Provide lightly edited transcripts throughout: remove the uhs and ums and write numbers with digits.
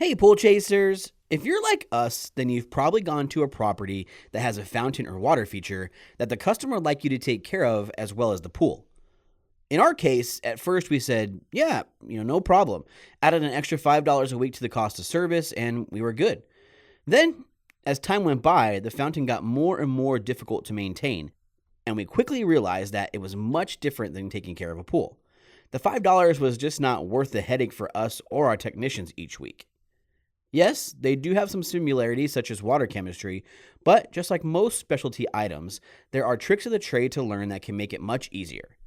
Hey, pool chasers! If you're like us, then you've probably gone to a property that has a fountain or water feature that the customer would like you to take care of as well as the pool. In our case, at first we said, yeah, no problem. Added an extra $5 a week to the cost of service, and we were good. Then, as time went by, the fountain got more and more difficult to maintain, and we quickly realized that it was much different than taking care of a pool. The $5 was just not worth the headache for us or our technicians each week. Yes, they do have some similarities such as water chemistry, but just like most specialty items, there are tricks of the trade to learn that can make it much easier.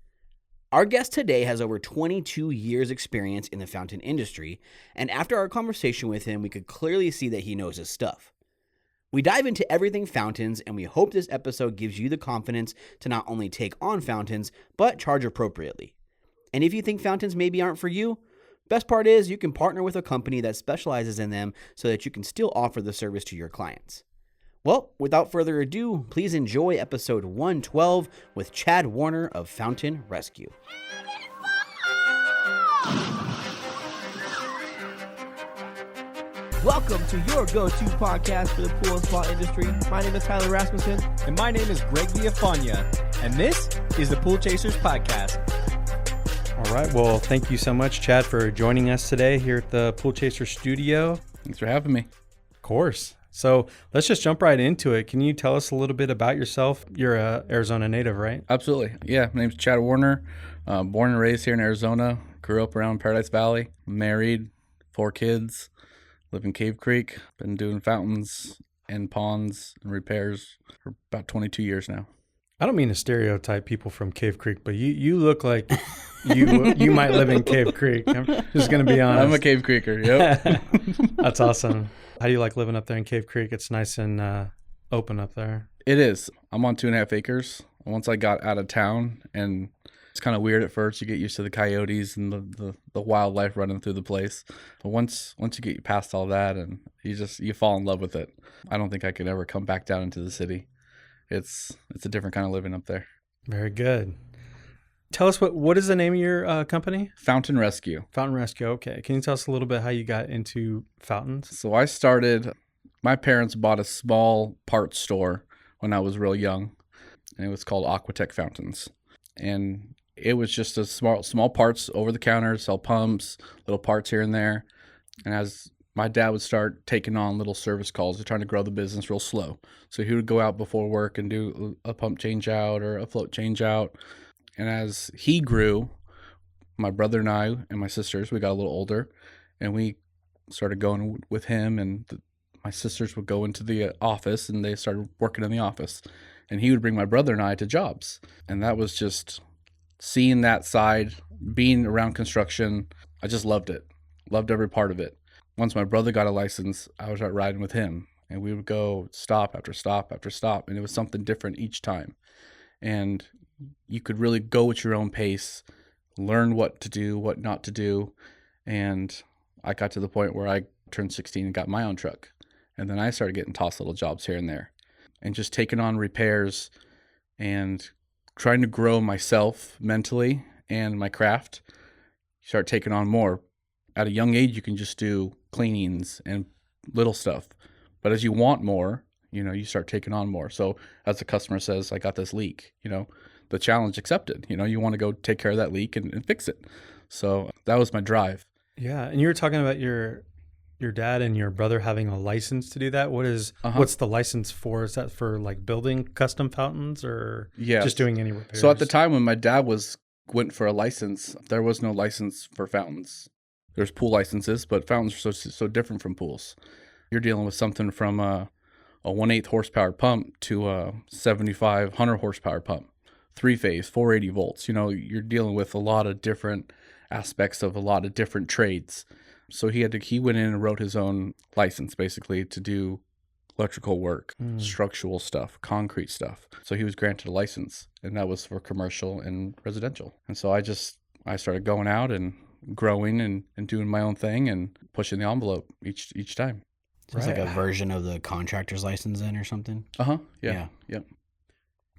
Our guest today has over 22 years experience in the fountain industry, and after our conversation with him, we could clearly see that he knows his stuff. We dive into everything fountains, and we hope this episode gives you the confidence to not only take on fountains, but charge appropriately. And if you think fountains maybe aren't for you, best part is you can partner with a company that specializes in them so that you can still offer the service to your clients. Well, without further ado, please enjoy episode 112 with Chad Warner of Fountain Rescue. Welcome to your go-to podcast for the pool and spa industry. My name is Tyler Rasmussen. And my name is Greg Villafania. And this is the Pool Chasers Podcast. All right. Well, thank you so much, Chad, for joining us today here at the Pool Chaser Studio. Thanks for having me. Of course. So let's just jump right into it. Can you tell us a little bit about yourself? You're a Arizona native, right? Absolutely. Yeah, my name's Chad Warner. Born and raised here in Arizona. Grew up around Paradise Valley. Married, 4 kids. Live in Cave Creek. Been doing fountains and ponds and repairs for about 22 years now. I don't mean to stereotype people from Cave Creek, but you look like you might live in Cave Creek. I'm just going to be honest. I'm a Cave Creeker, yep. That's awesome. How do you like living up there in Cave Creek? It's nice and open up there. It is. I'm on 2.5 acres. Once I got out of town, and it's kind of weird at first. You get used to the coyotes and the wildlife running through the place. But once you get past all that, and you fall in love with it. I don't think I could ever come back down into the city. It's a different kind of living up there. Very good. Tell us what is the name of your company? Fountain Rescue. Fountain Rescue. Okay. Can you tell us a little bit how you got into fountains? So my parents bought a small parts store when I was real young, and it was called Aquatech Fountains. And it was just a small parts over the counter, sell pumps, little parts here and there. And as my dad would start taking on little service calls, they're trying to grow the business real slow. So he would go out before work and do a pump change out or a float change out. And as he grew, my brother and I and my sisters, we got a little older, and we started going with him, and my sisters would go into the office, and they started working in the office. And he would bring my brother and I to jobs. And that was just seeing that side, being around construction. I just loved it. Loved every part of it. Once my brother got a license, I was out riding with him, and we would go stop after stop after stop, and it was something different each time. And you could really go at your own pace, learn what to do, what not to do. And I got to the point where I turned 16 and got my own truck. And then I started getting tossed little jobs here and there, and just taking on repairs and trying to grow myself mentally and my craft. You start taking on more. At a young age, you can just do cleanings and little stuff. But as you want more, you start taking on more. So as the customer says, I got this leak, the challenge accepted. You want to go take care of that leak and fix it. So that was my drive. Yeah. And you were talking about your dad and your brother having a license to do that. What's the license for? Is that for like building custom fountains or just doing any repairs? So at the time when my dad went for a license, there was no license for fountains. There's pool licenses, but fountains are so different from pools. You're dealing with something from a 1/8 horsepower pump to a 7,500 horsepower pump, 3-phase, 480 volts. You're dealing with a lot of different aspects of a lot of different trades. So he went in and wrote his own license basically to do electrical work, structural stuff, concrete stuff. So he was granted a license, and that was for commercial and residential. And so I started going out and growing and doing my own thing and pushing the envelope each time. So it's like a version of the contractor's license then or something? Yeah. Yep.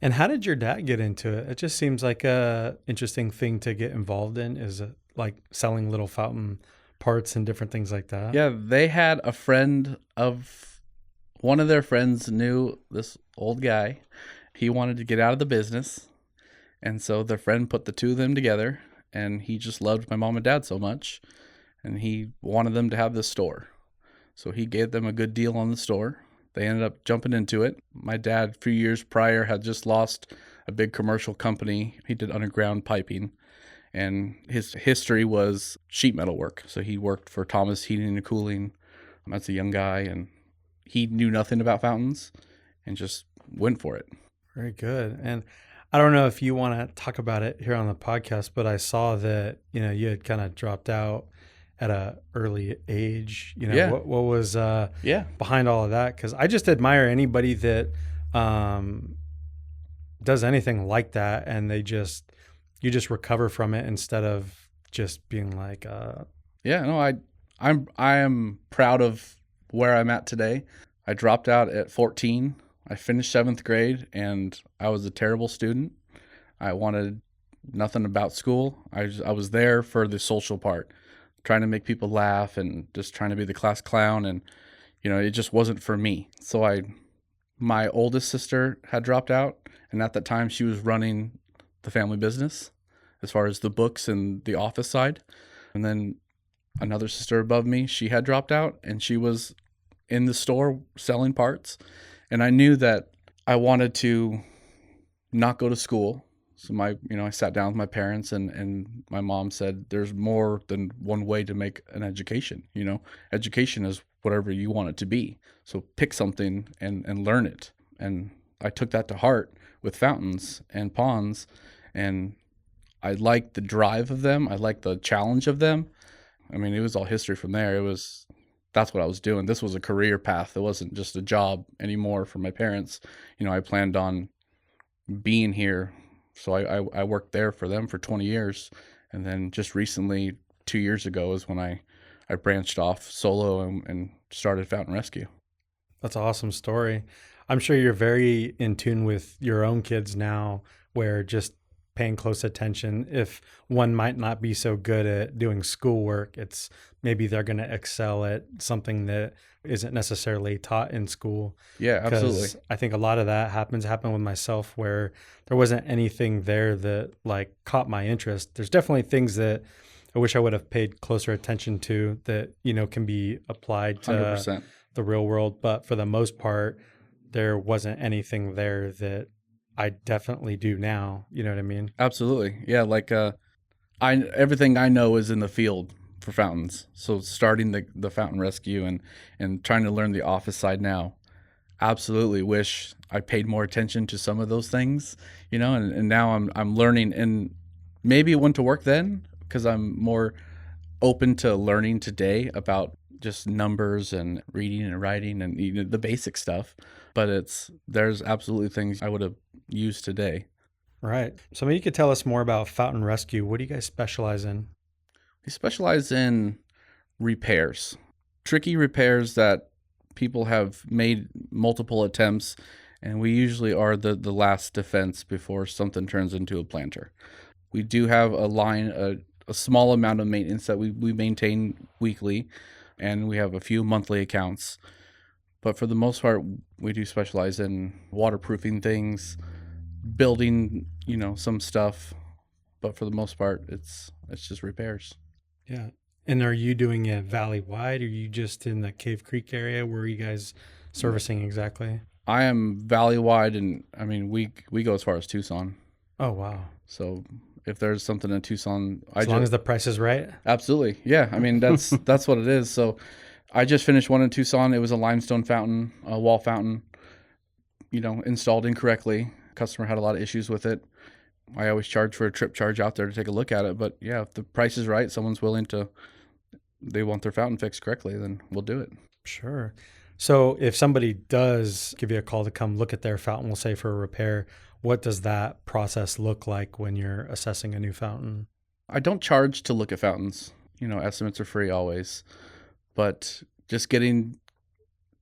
And how did your dad get into it? It just seems like a interesting thing to get involved in, is like selling little fountain parts and different things like that. Yeah, they had a friend of one of their friends knew this old guy. He wanted to get out of the business. And so their friend put the two of them together, and he just loved my mom and dad so much, and he wanted them to have this store. So he gave them a good deal on the store. They ended up jumping into it. My dad, a few years prior, had just lost a big commercial company. He did underground piping, and his history was sheet metal work. So he worked for Thomas Heating and Cooling as a young guy, and he knew nothing about fountains and just went for it. Very good. And I don't know if you want to talk about it here on the podcast, but I saw that, you had kind of dropped out at a early age. What was behind all of that? Because I just admire anybody that does anything like that, and you just recover from it instead of just being like I am proud of where I'm at today. I dropped out at 14. I finished 7th grade, and I was a terrible student. I wanted nothing about school. I was there for the social part, trying to make people laugh and just trying to be the class clown, and it just wasn't for me. So my oldest sister had dropped out, and at that time she was running the family business as far as the books and the office side. And then another sister above me, she had dropped out, and she was in the store selling parts. And I knew that I wanted to not go to school. So I sat down with my parents, and my mom said, there's more than one way to make an education. Education is whatever you want it to be. So pick something and learn it. And I took that to heart with fountains and ponds, and I liked the drive of them. I liked the challenge of them. I mean, it was all history from there. That's what I was doing. This was a career path. It wasn't just a job anymore for my parents. I planned on being here. So I worked there for them for 20 years. And then just recently, 2 years ago, is when I branched off solo and started Fountain Rescue. That's an awesome story. I'm sure you're very in tune with your own kids now, where just paying close attention. If one might not be so good at doing schoolwork, it's maybe they're going to excel at something that isn't necessarily taught in school. Yeah, absolutely. I think a lot of that happened with myself, where there wasn't anything there that like caught my interest. There's definitely things that I wish I would have paid closer attention to that, can be applied to 100%. The real world. But for the most part, there wasn't anything there that I definitely do now. You know what I mean? Absolutely. Yeah. Like, everything I know is in the field for fountains. So starting the fountain rescue and trying to learn the office side now, absolutely wish I paid more attention to some of those things, and now I'm learning, and maybe it went to work then because I'm more open to learning today about just numbers and reading and writing and the basic stuff. But there's absolutely things I would have used today. Right. So maybe you could tell us more about Fountain Rescue. What do you guys specialize in? We specialize in repairs, tricky repairs that people have made multiple attempts, and we usually are the last defense before something turns into a planter. We do have a line, a small amount of maintenance that we maintain weekly, and we have a few monthly accounts. But for the most part, we do specialize in waterproofing things, building, some stuff. But for the most part, it's just repairs. Yeah. And are you doing it valley-wide? Or are you just in the Cave Creek area? Where are you guys servicing exactly? I am valley-wide, and I mean, we go as far as Tucson. Oh, wow. So if there's something in Tucson, as long as the price is right? Absolutely. Yeah. I mean, that's what it is. So I just finished one in Tucson. It was a limestone fountain, a wall fountain, installed incorrectly. Customer had a lot of issues with it. I always charge for a trip charge out there to take a look at it. But yeah, if the price is right, someone's willing they want their fountain fixed correctly, then we'll do it. Sure. So if somebody does give you a call to come look at their fountain, we'll say for a repair, what does that process look like when you're assessing a new fountain? I don't charge to look at fountains. Estimates are free always. But just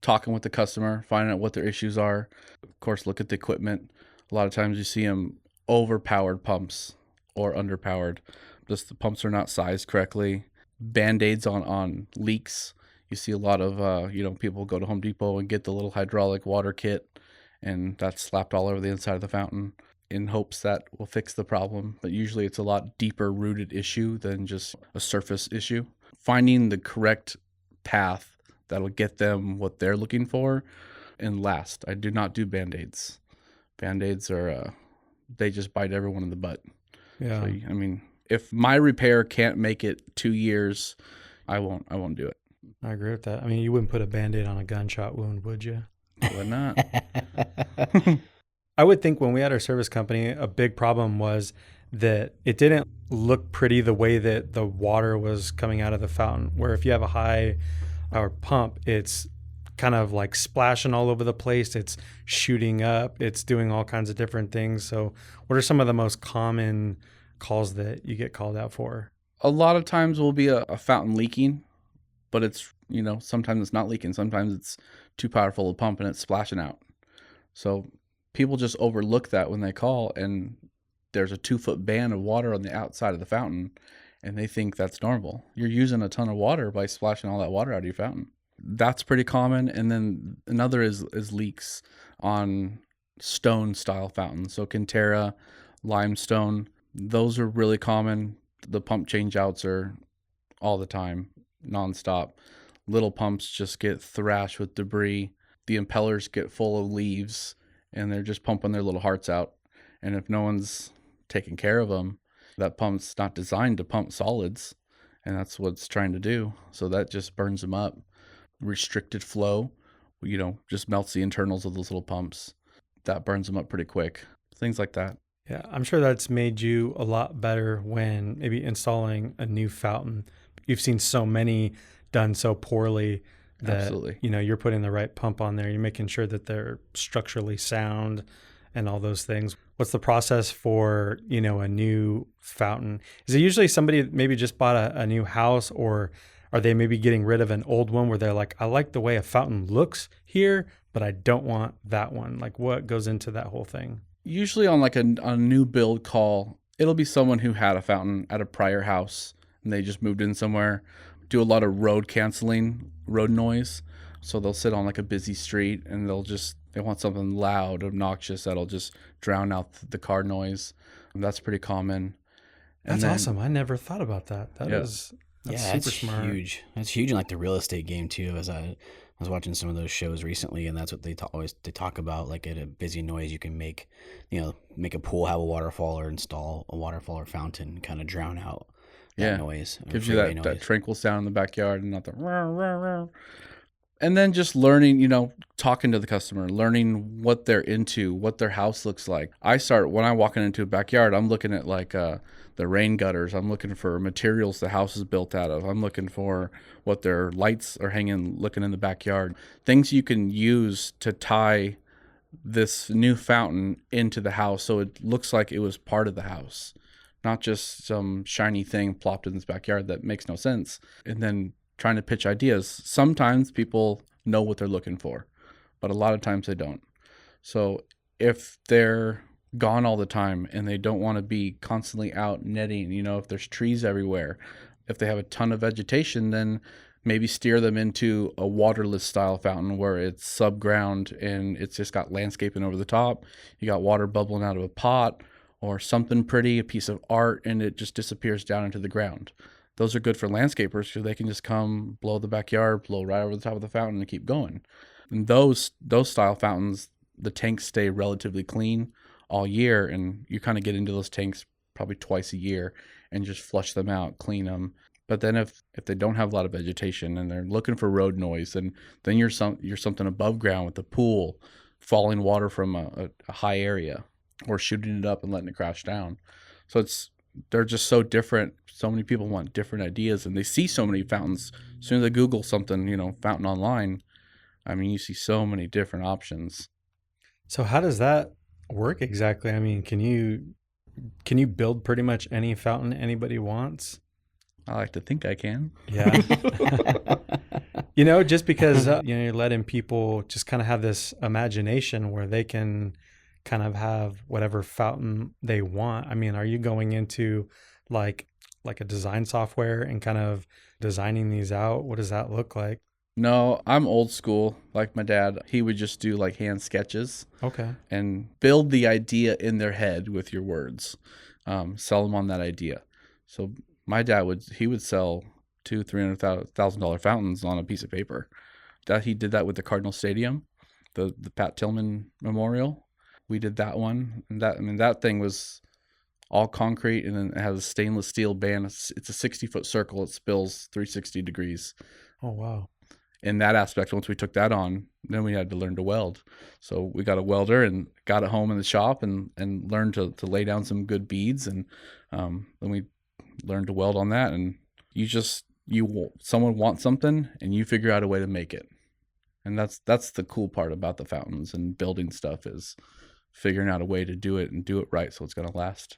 talking with the customer, finding out what their issues are. Of course, look at the equipment. A lot of times you see them overpowered pumps or underpowered. Just the pumps are not sized correctly. Band-Aids on leaks. You see a lot of, people go to Home Depot and get the little hydraulic water kit, and that's slapped all over the inside of the fountain in hopes that will fix the problem. But usually it's a lot deeper rooted issue than just a surface issue. Finding the correct path that'll get them what they're looking for. And last, I do not do Band-Aids. Band-Aids are, they just bite everyone in the butt. Yeah. So, if my repair can't make it 2 years, I won't do it. I agree with that. I mean, you wouldn't put a Band-Aid on a gunshot wound, would you? I would not. I would think when we had our service company, a big problem was that it didn't look pretty the way that the water was coming out of the fountain. Where if you have a high power pump, it's kind of like splashing all over the place. It's shooting up. It's doing all kinds of different things. So what are some of the most common calls that you get called out for? A lot of times will be a fountain leaking, but it's, sometimes it's not leaking. Sometimes it's too powerful a pump and it's splashing out. So people just overlook that when they call, and there's a 2-foot band of water on the outside of the fountain, and they think that's normal. You're using a ton of water by splashing all that water out of your fountain. That's pretty common. And then another is leaks on stone style fountains. So Cantera, limestone, those are really common. The pump change outs are all the time, nonstop. Little pumps just get thrashed with debris. The impellers get full of leaves, and they're just pumping their little hearts out. And if no one's taking care of them, that pump's not designed to pump solids, and that's what it's trying to do. So that just burns them up. Restricted flow, just melts the internals of those little pumps. That burns them up pretty quick. Things like that. Yeah, I'm sure that's made you a lot better when maybe installing a new fountain. You've seen so many done so poorly that Absolutely. You're putting the right pump on there. You're making sure that they're structurally sound and all those things. What's the process for, a new fountain? Is it usually somebody maybe just bought a new house, or are they maybe getting rid of an old one where they're like, I like the way a fountain looks here, but I don't want that one? Like, what goes into that whole thing? Usually on like a new build call, it'll be someone who had a fountain at a prior house and they just moved in somewhere. Do a lot of road noise. So they'll sit on like a busy street and they want something loud, obnoxious that'll just drown out the car noise. And that's pretty common. That's awesome. I never thought about that. That's super smart. Huge. That's huge in like the real estate game too. As I was watching some of those shows recently, and that's what they talk about. Like at a busy noise, you can make a pool have a waterfall, or install a waterfall or fountain, kind of drown out that noise. Gives you that tranquil sound in the backyard and not the rah, rah, rah. And then just learning, talking to the customer, learning what they're into, what their house looks like. When I'm walking into a backyard, I'm looking at like the rain gutters. I'm looking for materials the house is built out of. I'm looking for what their lights are looking in the backyard. Things you can use to tie this new fountain into the house so it looks like it was part of the house, not just some shiny thing plopped in this backyard that makes no sense. And then trying to pitch ideas. Sometimes people know what they're looking for, but a lot of times they don't. So if they're gone all the time and they don't want to be constantly out netting, if there's trees everywhere, if they have a ton of vegetation, then maybe steer them into a waterless style fountain where it's subground and it's just got landscaping over the top. You got water bubbling out of a pot or something pretty, a piece of art, and it just disappears down into the ground. Those are good for landscapers because they can just come blow the backyard, blow right over the top of the fountain and keep going. And those style fountains, the tanks stay relatively clean all year, and you kind of get into those tanks probably twice a year and just flush them out, clean them. But then if they don't have a lot of vegetation and they're looking for road noise, then you're something above ground with a pool, falling water from a high area, or shooting it up and letting it crash down. So they're just so different. So many people want different ideas, and they see so many fountains. As soon as they Google something, fountain online, you see so many different options. So how does that work exactly? Can you build pretty much any fountain anybody wants? I like to think I can. Yeah. Just because you're letting people just kind of have this imagination where they can kind of have whatever fountain they want. Are you going into like like a design software and kind of designing these out? What does that look like? No, I'm old school. Like my dad, he would just do like hand sketches Okay. and build the idea in their head with your words. Sell them on that idea. So my dad would sell $200,000-$300,000 fountains on a piece of paper. That he did that with the Cardinal Stadium, the Pat Tillman Memorial. We did that one, and that thing was all concrete, and then it has a stainless steel band. It's a 60-foot circle. It spills 360 degrees. Oh, wow. In that aspect, once we took that on, then we had to learn to weld. So we got a welder and got it home in the shop and learned to lay down some good beads, and then we learned to weld on that. And someone wants something, and you figure out a way to make it. And that's the cool part about the fountains and building stuff, is figuring out a way to do it and do it right so it's going to last.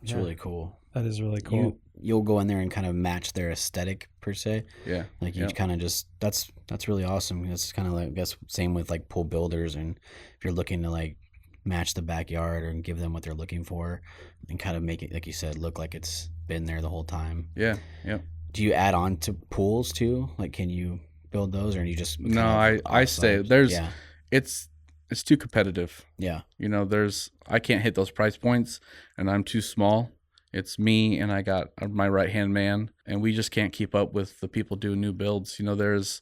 It's really cool. That is really cool. You'll go in there and kind of match their aesthetic per se. Yeah. Like you kind of just that's really awesome. It's kind of like, I guess, same with like pool builders, and if you're looking to like match the backyard and give them what they're looking for and kind of make it, like you said, look like it's been there the whole time. Yeah. Yeah. Do you add on to pools too? Like, can you build those, or you just No, I stay. It's too competitive. Yeah. I can't hit those price points, and I'm too small. It's me, and I got my right-hand man, and we just can't keep up with the people doing new builds. There's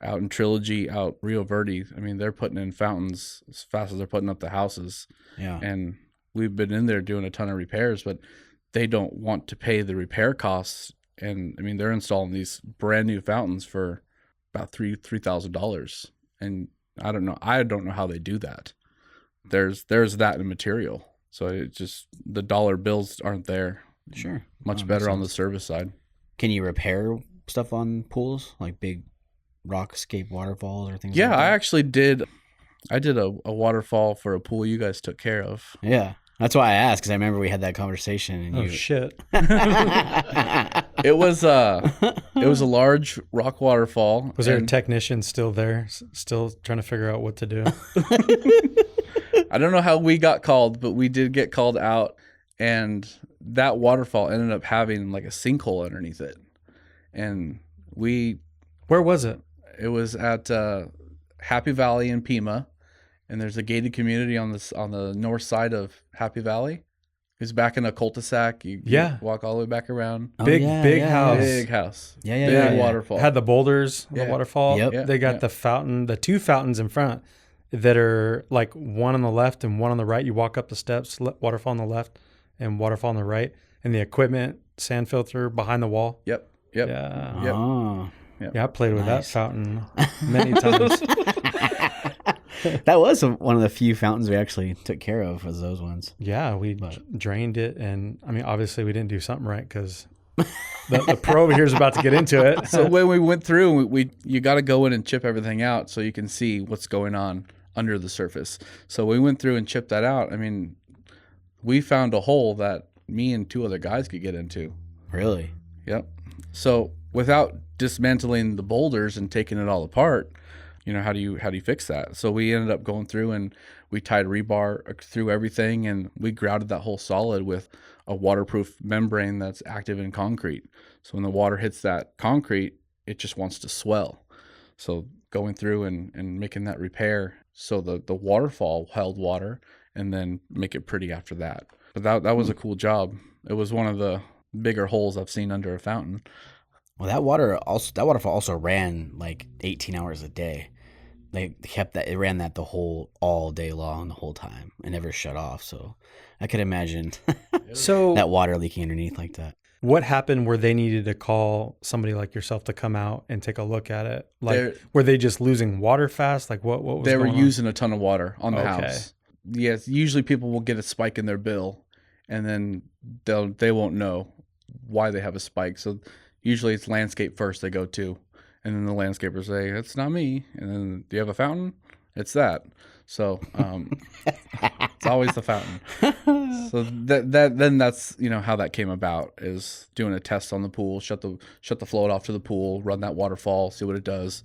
out in Trilogy, out Rio Verde. I mean, they're putting in fountains as fast as they're putting up the houses. Yeah. And we've been in there doing a ton of repairs, but they don't want to pay the repair costs. And I mean, they're installing these brand new fountains for about $3,000, and I don't know how they do that. There's that in material. So it just, the dollar bills aren't there. Sure. Much better on the service side. Can you repair stuff on pools, like big rockscape waterfalls or things Yeah, like that? I actually did. I did a waterfall for a pool you guys took care of. Yeah. That's why I asked, because I remember we had that conversation. And Oh, shit. It was a large rock waterfall. Was there a technician still there, still trying to figure out what to do? I don't know how we got called, but we did get called out, and that waterfall ended up having like a sinkhole underneath it. And Where was it? it was at Happy Valley in Pima, and there's a gated community on the north side of Happy Valley. It's back in a cul-de-sac. You walk all the way back around. Oh, Big house. Big house. Yeah. Big waterfall. Had the boulders, Yeah. the waterfall. Yep. Yeah. They got Yeah. the fountain, the two fountains in front that are like one on the left and one on the right. You walk up the steps, waterfall on the left and waterfall on the right, and the equipment sand filter behind the wall. Yep. Yeah. Yep. Oh. Yeah, I played with that Nice. fountain many times. That was one of the few fountains we actually took care of, was those ones. Yeah, we drained it, and I mean, obviously, we didn't do something right because the pro over here is about to get into it. So when we went through, you got to go in and chip everything out so you can see what's going on under the surface. So we went through and chipped that out. I mean, we found a hole that me and two other guys could get into. Really? Yep. So without dismantling the boulders and taking it all apart, how do you fix that? So we ended up going through and we tied rebar through everything, and we grouted that whole solid with a waterproof membrane that's active in concrete. So when the water hits that concrete, it just wants to swell. So going through and making that repair so the waterfall held water, and then make it pretty after that. But that was a cool job. It was one of the bigger holes I've seen under a fountain. Well, that waterfall also ran like 18 hours a day. They kept that, it ran that all day long, the whole time. It never shut off. So I could imagine So that water leaking underneath like that. what happened where they needed to call somebody like yourself to come out and take a look at it? Like, were they just losing water fast? Like, what was They were going on? using a ton of water on the Okay. house. Yes, usually people will get a spike in their bill, and then they won't know why they have a spike. So usually it's landscape first they go to, and then the landscapers say, "It's not me." And then, "Do you have a fountain?" "It's that." So it's always the fountain. So then that's how that came about, is doing a test on the pool, shut the float off to the pool, run that waterfall, see what it does.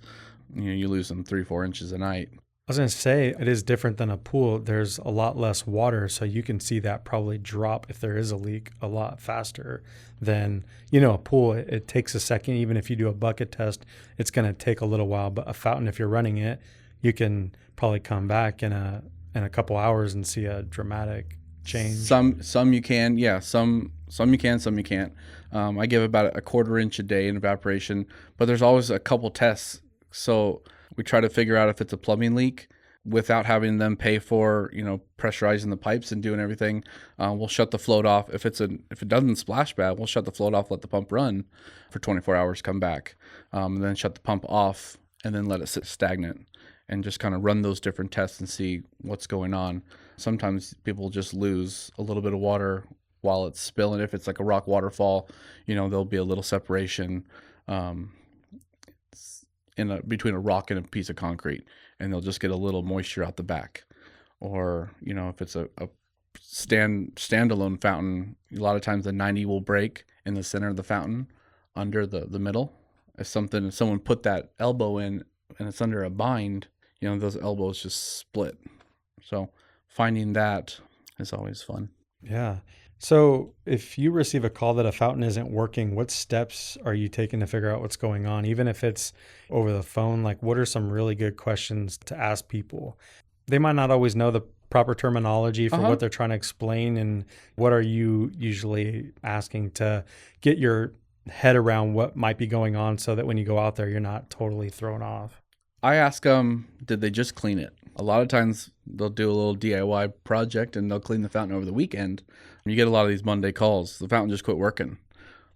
You lose them 3-4 inches a night. I was going to say it is different than a pool. There's a lot less water, so you can see that probably drop if there is a leak a lot faster than, a pool. It takes a second. Even if you do a bucket test, it's going to take a little while. But a fountain, if you're running it, you can probably come back in a couple hours and see a dramatic change. Some you can, yeah. Some you can, some you can't. I give about a quarter inch a day in evaporation, but there's always a couple tests. So we try to figure out if it's a plumbing leak without having them pay for, pressurizing the pipes and doing everything. We'll shut the float off. If it doesn't splash bad, we'll shut the float off, let the pump run for 24 hours, come back, and then shut the pump off and then let it sit stagnant and just kind of run those different tests and see what's going on. Sometimes people just lose a little bit of water while it's spilling. If it's like a rock waterfall, there'll be a little separation between a rock and a piece of concrete, and they'll just get a little moisture out the back. Or if it's a standalone fountain, a lot of times the 90 will break in the center of the fountain under the middle. If someone put that elbow in and it's under a bind, those elbows just split. So finding that is always fun. Yeah. So if you receive a call that a fountain isn't working, what steps are you taking to figure out what's going on? Even if it's over the phone, like what are some really good questions to ask people? They might not always know the proper terminology for what they're trying to explain. And what are you usually asking to get your head around what might be going on so that when you go out there, you're not totally thrown off? I ask them, did they just clean it? A lot of times they'll do a little DIY project and they'll clean the fountain over the weekend. You get a lot of these Monday calls. The fountain just quit working.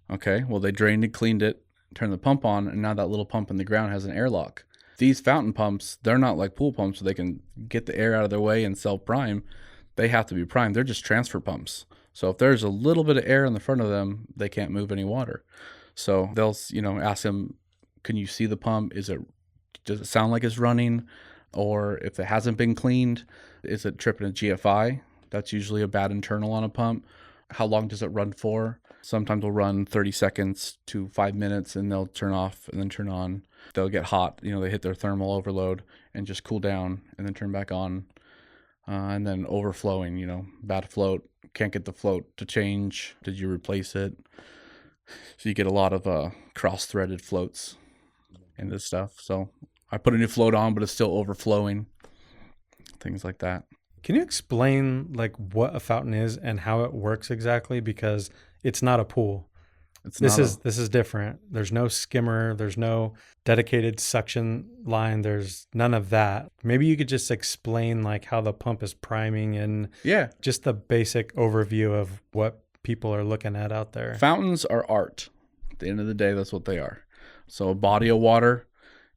Okay, well, they drained and cleaned it, turned the pump on, and now that little pump in the ground has an airlock. These fountain pumps, they're not like pool pumps so they can get the air out of their way and self-prime. They have to be primed. They're just transfer pumps. So if there's a little bit of air in the front of them, they can't move any water. So they'll, ask them, can you see the pump? Does it sound like it's running? Or if it hasn't been cleaned, is it tripping a GFI? That's usually a bad internal on a pump. How long does it run for? Sometimes it'll run 30 seconds to 5 minutes and they'll turn off and then turn on. They'll get hot. They hit their thermal overload and just cool down and then turn back on. And then overflowing, bad float. Can't get the float to change. Did you replace it? So you get a lot of cross-threaded floats into stuff. So I put a new float on, but it's still overflowing. Things like that. Can you explain like what a fountain is and how it works exactly? Because it's not a pool. This is different. There's no skimmer. There's no dedicated suction line. There's none of that. Maybe you could just explain like how the pump is priming and just the basic overview of what people are looking at out there. Fountains are art. At the end of the day, that's what they are. So a body of water,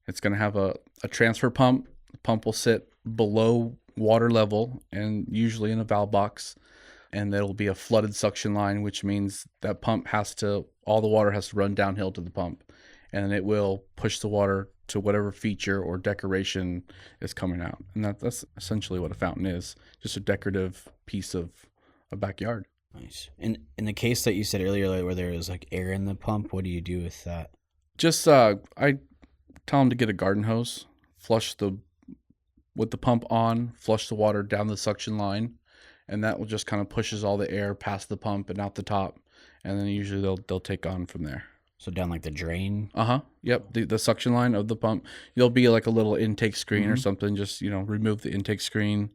it's going to have a transfer pump. The pump will sit below water level and usually in a valve box. And there'll be a flooded suction line, which means that all the water has to run downhill to the pump. And it will push the water to whatever feature or decoration is coming out. And that's essentially what a fountain is, just a decorative piece of a backyard. Nice. In the case that you said earlier, like, where there was like air in the pump, what do you do with that? Just I tell them to get a garden hose, with the pump on, flush the water down the suction line, and that will just kind of pushes all the air past the pump and out the top, and then usually they'll take on from there. So down like the drain? Yep, the suction line of the pump. There'll be like a little intake screen or something. Just, remove the intake screen,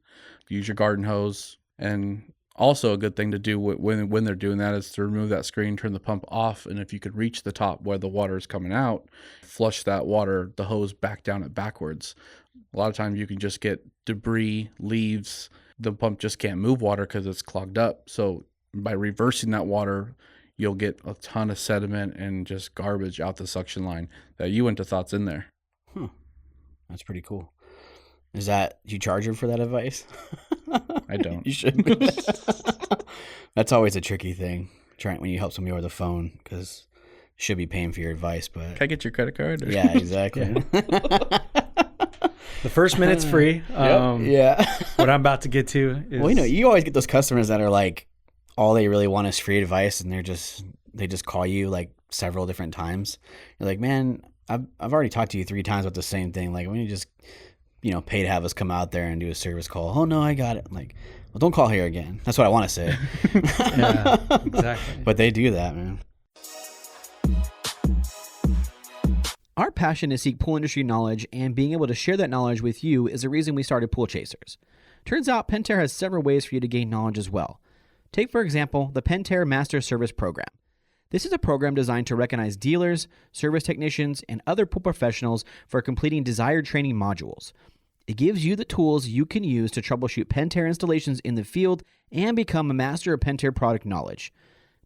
use your garden hose. And also a good thing to do when they're doing that is to remove that screen, turn the pump off, and if you could reach the top where the water is coming out, flush that water, the hose back down it backwards. A lot of times you can just get debris, leaves. The pump just can't move water because it's clogged up. So by reversing that water, you'll get a ton of sediment and just garbage out the suction line that you wouldn't have thought's in there. That's pretty cool. Do you charge him for that advice? I don't. You should. That's always a tricky thing, when you help somebody over the phone, because you should be paying for your advice. But can I get your credit card? Yeah, exactly. The first minute's free. Yeah. What I'm about to get to is... Well, you always get those customers that are like, all they really want is free advice, and they just call you like several different times. You're like, man, I've already talked to you 3 times about the same thing. Like, when you just pay to have us come out there and do a service call. Oh no, I got it. I'm like, well, don't call here again. That's what I want to say. Yeah, exactly. But they do that, man. Our passion to seek pool industry knowledge and being able to share that knowledge with you is the reason we started Pool Chasers. Turns out Pentair has several ways for you to gain knowledge as well. Take, for example, the Pentair Master Service Program. This is a program designed to recognize dealers, service technicians, and other pool professionals for completing desired training modules. It gives you the tools you can use to troubleshoot Pentair installations in the field and become a master of Pentair product knowledge.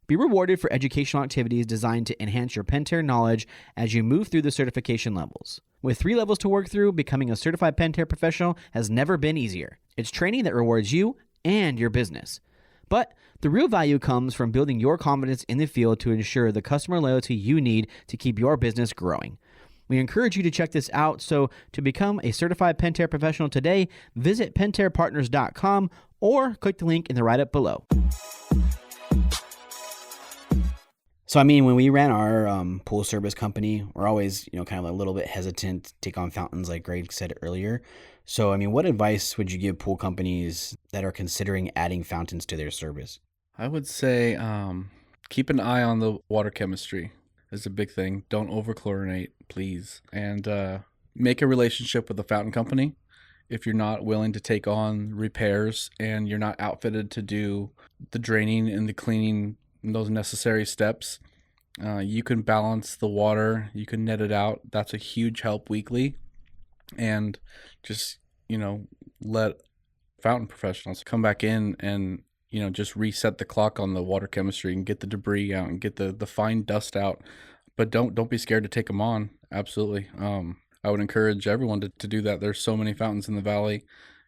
Be rewarded for educational activities designed to enhance your Pentair knowledge as you move through the certification levels. With 3 levels to work through, becoming a certified Pentair professional has never been easier. It's training that rewards you and your business. But the real value comes from building your confidence in the field to ensure the customer loyalty you need to keep your business growing. We encourage you to check this out. So to become a certified Pentair professional today, visit pentairpartners.com or click the link in the write-up below. So, I mean, when we ran our pool service company, we're always, kind of a little bit hesitant to take on fountains like Greg said earlier. So, I mean, what advice would you give pool companies that are considering adding fountains to their service? I would say keep an eye on the water chemistry is a big thing. Don't overchlorinate, please. And make a relationship with the fountain company. If you're not willing to take on repairs and you're not outfitted to do the draining and the cleaning, those necessary steps, you can balance the water, you can net it out. That's a huge help weekly. And just, let fountain professionals come back in and, just reset the clock on the water chemistry and get the debris out and get the fine dust out. But don't be scared to take them on. Absolutely. I would encourage everyone to do that. There's so many fountains in the valley,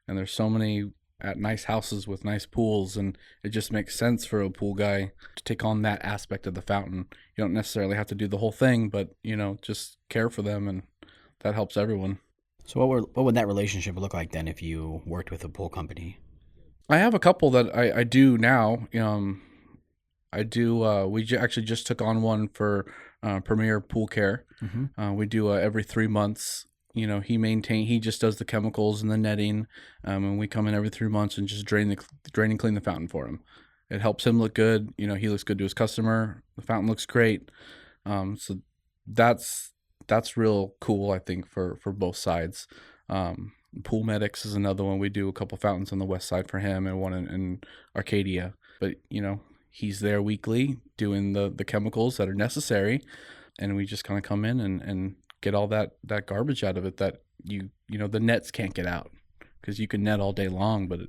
and there's so many at nice houses with nice pools, and it just makes sense for a pool guy to take on that aspect of the fountain. You don't necessarily have to do the whole thing, but just care for them, and that helps everyone. So what would that relationship look like then if you worked with a pool company? I have a couple that I do now. I do. Actually just took on one for Premier Pool Care. Mm-hmm. We do every 3 months. He just does the chemicals and the netting, and we come in every 3 months and just drain and clean the fountain for him. It helps him look good. He looks good to his customer. The fountain looks great. So that's real cool, I think, for both sides. Pool Medics is another one. We do a couple fountains on the west side for him and one in Arcadia. But, he's there weekly doing the chemicals that are necessary, and we just kind of come in and get all that garbage out of it that the nets can't get out, because you can net all day long, but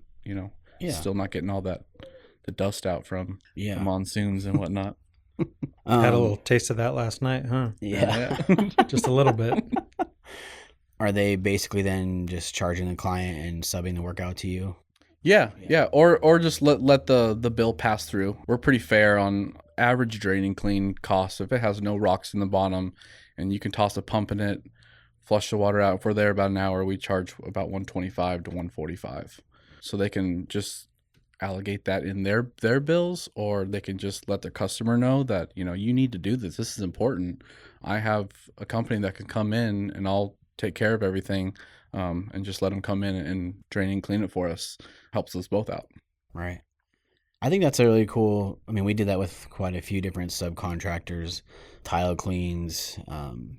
still not getting all the dust out from the monsoons and whatnot. Had a little taste of that last night, huh? Yeah. Just a little bit. Are they basically then just charging the client and subbing the work out to you? Yeah. Or just let the bill pass through. We're pretty fair on average draining clean costs. If it has no rocks in the bottom and you can toss a pump in it, flush the water out. If we're there about an hour, we charge about $125 to $145. So they can just allocate that in their bills, or they can just let their customer know that, you need to do this. This is important. I have a company that can come in and I'll take care of everything, and just let them come in and drain and clean it for us. Helps us both out. Right. I think that's a really cool. I mean, we did that with quite a few different subcontractors, tile cleans,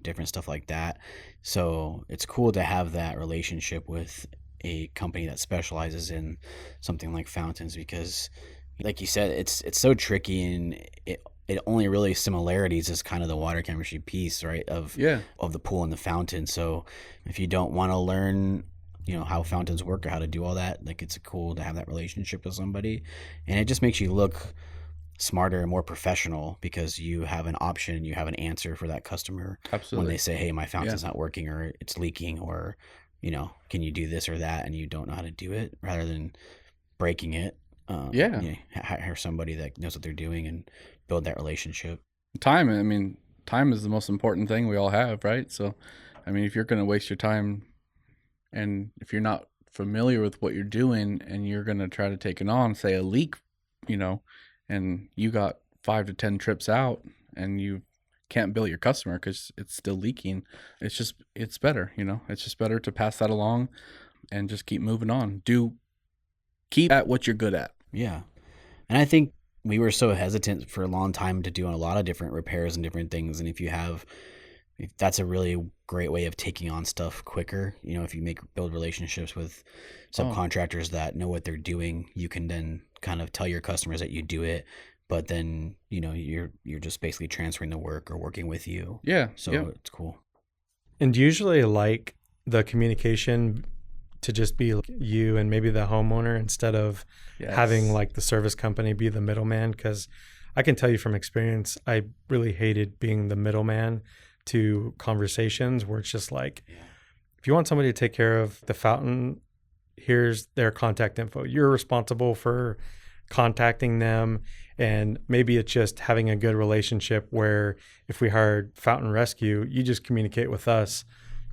different stuff like that. So it's cool to have that relationship with a company that specializes in something like fountains, because, like you said, it's so tricky, and it only really similarities is kind of the water chemistry piece, right? Of the pool and the fountain. So if you don't want to learn, how fountains work or how to do all that, like, it's cool to have that relationship with somebody, and it just makes you look smarter and more professional because you have an option, you have an answer for that customer. Absolutely. When they say, hey, my fountain's not working, or it's leaking, or, can you do this or that, and you don't know how to do it, rather than breaking it. Hire somebody that knows what they're doing and build that relationship. Time is the most important thing we all have, right? So, if you're going to waste your time, and if you're not familiar with what you're doing, and you're going to try to take it on, say a leak, and you got 5 to 10 trips out, and you've can't bill your customer because it's still leaking. It's better, it's just better to pass that along and just keep moving on. Keep at what you're good at. Yeah. And I think we were so hesitant for a long time to do a lot of different repairs and different things. And if that's a really great way of taking on stuff quicker. If you build relationships with subcontractors that know what they're doing, you can then kind of tell your customers that you do it, but then, you're just basically transferring the work or working with you. Yeah. So it's cool. And usually like the communication to just be you and maybe the homeowner instead of having like the service company be the middleman. Because I can tell you from experience, I really hated being the middleman to conversations where it's just like, if you want somebody to take care of the fountain, here's their contact info. You're responsible for contacting them. And maybe it's just having a good relationship where if we hired Fountain Rescue, you just communicate with us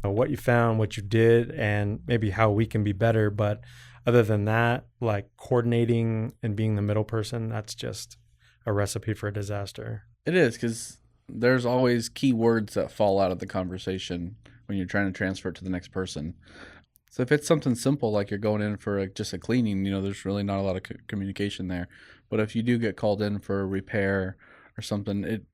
what you found, what you did, and maybe how we can be better. But other than that, like coordinating and being the middle person, that's just a recipe for a disaster. It is, because there's always key words that fall out of the conversation when you're trying to transfer it to the next person. So if it's something simple, like you're going in for just a cleaning, there's really not a lot of communication there. But if you do get called in for a repair or something,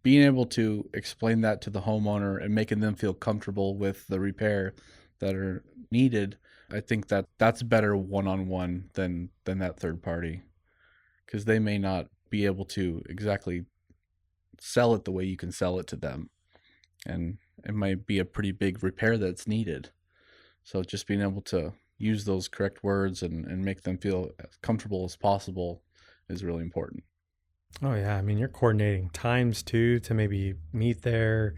being able to explain that to the homeowner and making them feel comfortable with the repair that are needed, I think that's better one-on-one than that third party, because they may not be able to exactly sell it the way you can sell it to them, and it might be a pretty big repair that's needed. So just being able to use those correct words and make them feel as comfortable as possible is really important. Oh yeah, I mean, you're coordinating times too to maybe meet there.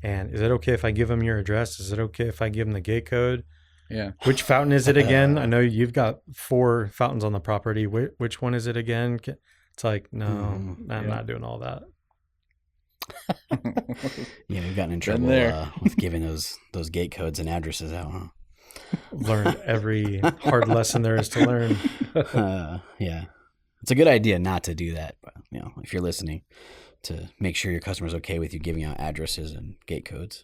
And is it okay if I give them your address? Is it okay if I give them the gate code? Yeah. Which fountain is it again? I know you've got 4 fountains on the property. Which one is it again? It's like, no, I'm not doing all that. Yeah, we've gotten in trouble with giving those gate codes and addresses out, huh? Learned every hard lesson there is to learn. Yeah. It's a good idea not to do that, but, if you're listening, to make sure your customer's okay with you giving out addresses and gate codes.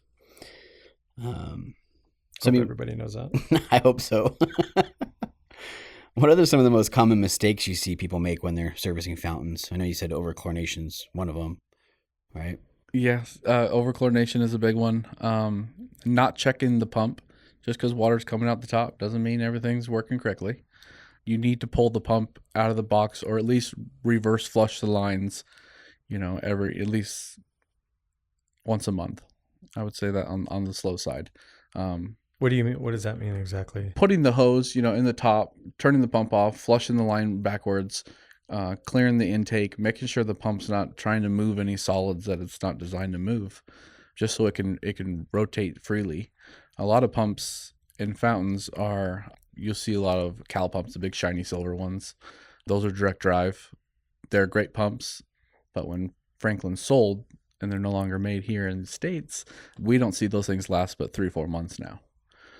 Everybody knows that. I hope so. What are some of the most common mistakes you see people make when they're servicing fountains? I know you said overchlorination's one of them, right? Yes, overchlorination is a big one. Not checking the pump. Just because water's coming out the top doesn't mean everything's working correctly. You need to pull the pump out of the box, or at least reverse flush the lines, at least once a month. I would say that on the slow side. What do you mean? What does that mean exactly? Putting the hose, in the top, turning the pump off, flushing the line backwards, clearing the intake, making sure the pump's not trying to move any solids that it's not designed to move, just so it can rotate freely. A lot of pumps in fountains you'll see a lot of Cal pumps, the big shiny silver ones. Those are direct drive. They're great pumps, but when Franklin sold and they're no longer made here in the States, we don't see those things last but 3-4 months now.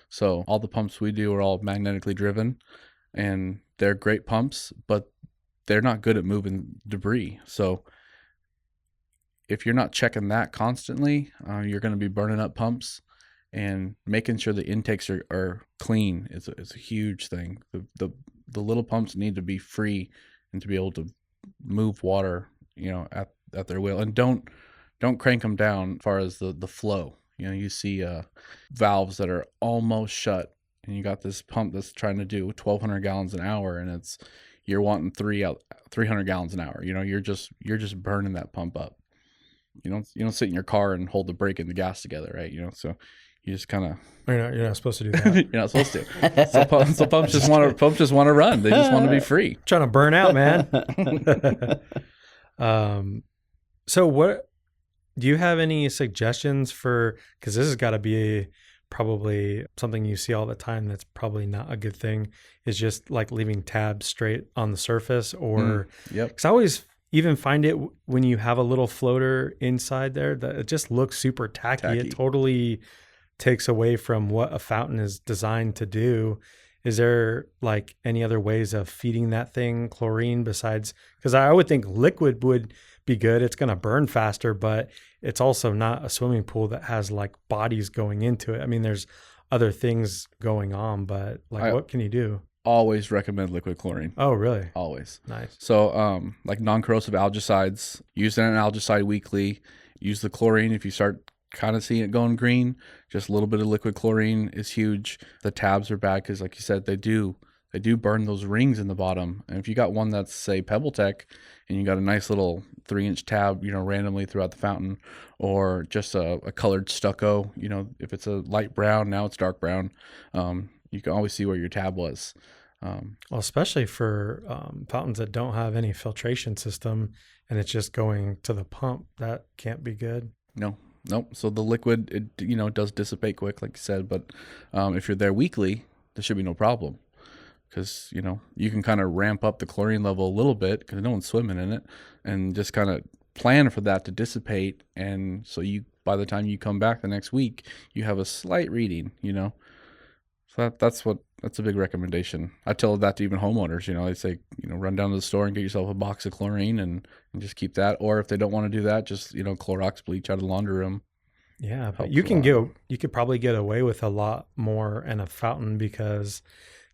So all the pumps we do are all magnetically driven, and they're great pumps, but they're not good at moving debris. So if you're not checking that constantly, you're going to be burning up pumps, and making sure the intakes are clean is a huge thing. The little pumps need to be free and to be able to move water, at their will. And don't crank them down as far as the flow. You see valves that are almost shut, and you got this pump that's trying to do 1,200 gallons an hour, and you're wanting 300 gallons an hour. You're just burning that pump up. You don't sit in your car and hold the brake and the gas together, right? So you just kind of you're not supposed to do that. You're not supposed to. So pumps just want to run. They just want to be free. Trying to burn out, man. So what do you have any suggestions for? Because this has got to be probably something you see all the time. That's probably not a good thing. Is just like leaving tabs straight on the surface, or because I always even find it when you have a little floater inside there that it just looks super tacky. It totally takes away from what a fountain is designed to do. Is there like any other ways of feeding that thing chlorine besides, because I would think liquid would be good. It's going to burn faster, but it's also not a swimming pool that has like bodies going into it. I mean, there's other things going on, but like what can you do? Always recommend liquid chlorine. Oh, really? Always. Nice. So, like non-corrosive algicides, use an algicide weekly. Use the chlorine if you start kind of seeing it going green. Just a little bit of liquid chlorine is huge. The tabs are bad because, like you said, they do burn those rings in the bottom. And if you got one that's, say, PebbleTech, and you got a nice little 3-inch tab, randomly throughout the fountain, or just a colored stucco, if it's a light brown, now it's dark brown, you can always see where your tab was. Well, especially for fountains that don't have any filtration system and it's just going to the pump, that can't be good. No. So the liquid, it does dissipate quick, like you said, but if you're there weekly, there should be no problem. Because, you can kind of ramp up the chlorine level a little bit because no one's swimming in it, and just kind of plan for that to dissipate. And so by the time you come back the next week, you have a slight reading, So that's a big recommendation. I tell that to even homeowners, I say, run down to the store and get yourself a box of chlorine and just keep that. Or if they don't want to do that, just, Clorox bleach out of the laundry room. Yeah, but you could probably get away with a lot more in a fountain, because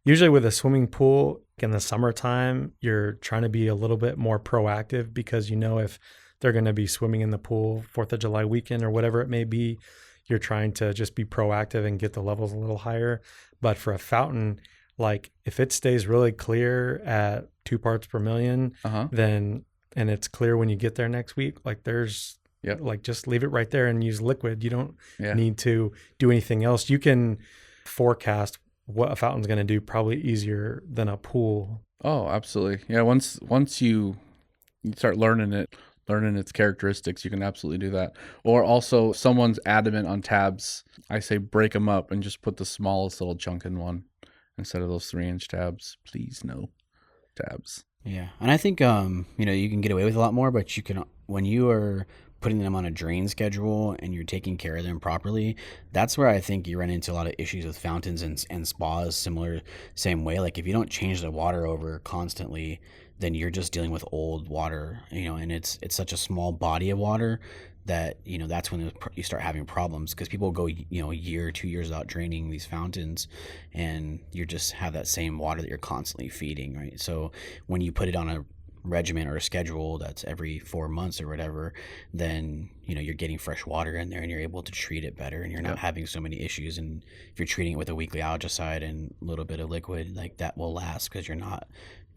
usually with a swimming pool in the summertime, you're trying to be a little bit more proactive because if they're going to be swimming in the pool 4th of July weekend or whatever it may be, you're trying to just be proactive and get the levels a little higher. But for a fountain, like if it stays really clear at 2 parts per million, then, and it's clear when you get there next week, like there's, like just leave it right there and use liquid. You don't need to do anything else. You can forecast what a fountain's going to do probably easier than a pool. Oh, absolutely. Yeah. Once you start learning its characteristics, you can absolutely do that. Or also, if someone's adamant on tabs, I say break them up and just put the smallest little chunk in one instead of those 3-inch tabs. Please, no tabs. Yeah, and I think you can get away with a lot more, but you can, when you are putting them on a drain schedule and you're taking care of them properly, that's where I think you run into a lot of issues with fountains and spas. Same way. Like if you don't change the water over constantly, then you're just dealing with old water, and it's such a small body of water that, that's when you start having problems, because people go, a year, 2 years without draining these fountains, and you just have that same water that you're constantly feeding, right? So when you put it on a regimen or a schedule that's every 4 months or whatever, then, you're getting fresh water in there and you're able to treat it better, and you're not having so many issues. And if you're treating it with a weekly algicide and a little bit of liquid, like that will last because you're not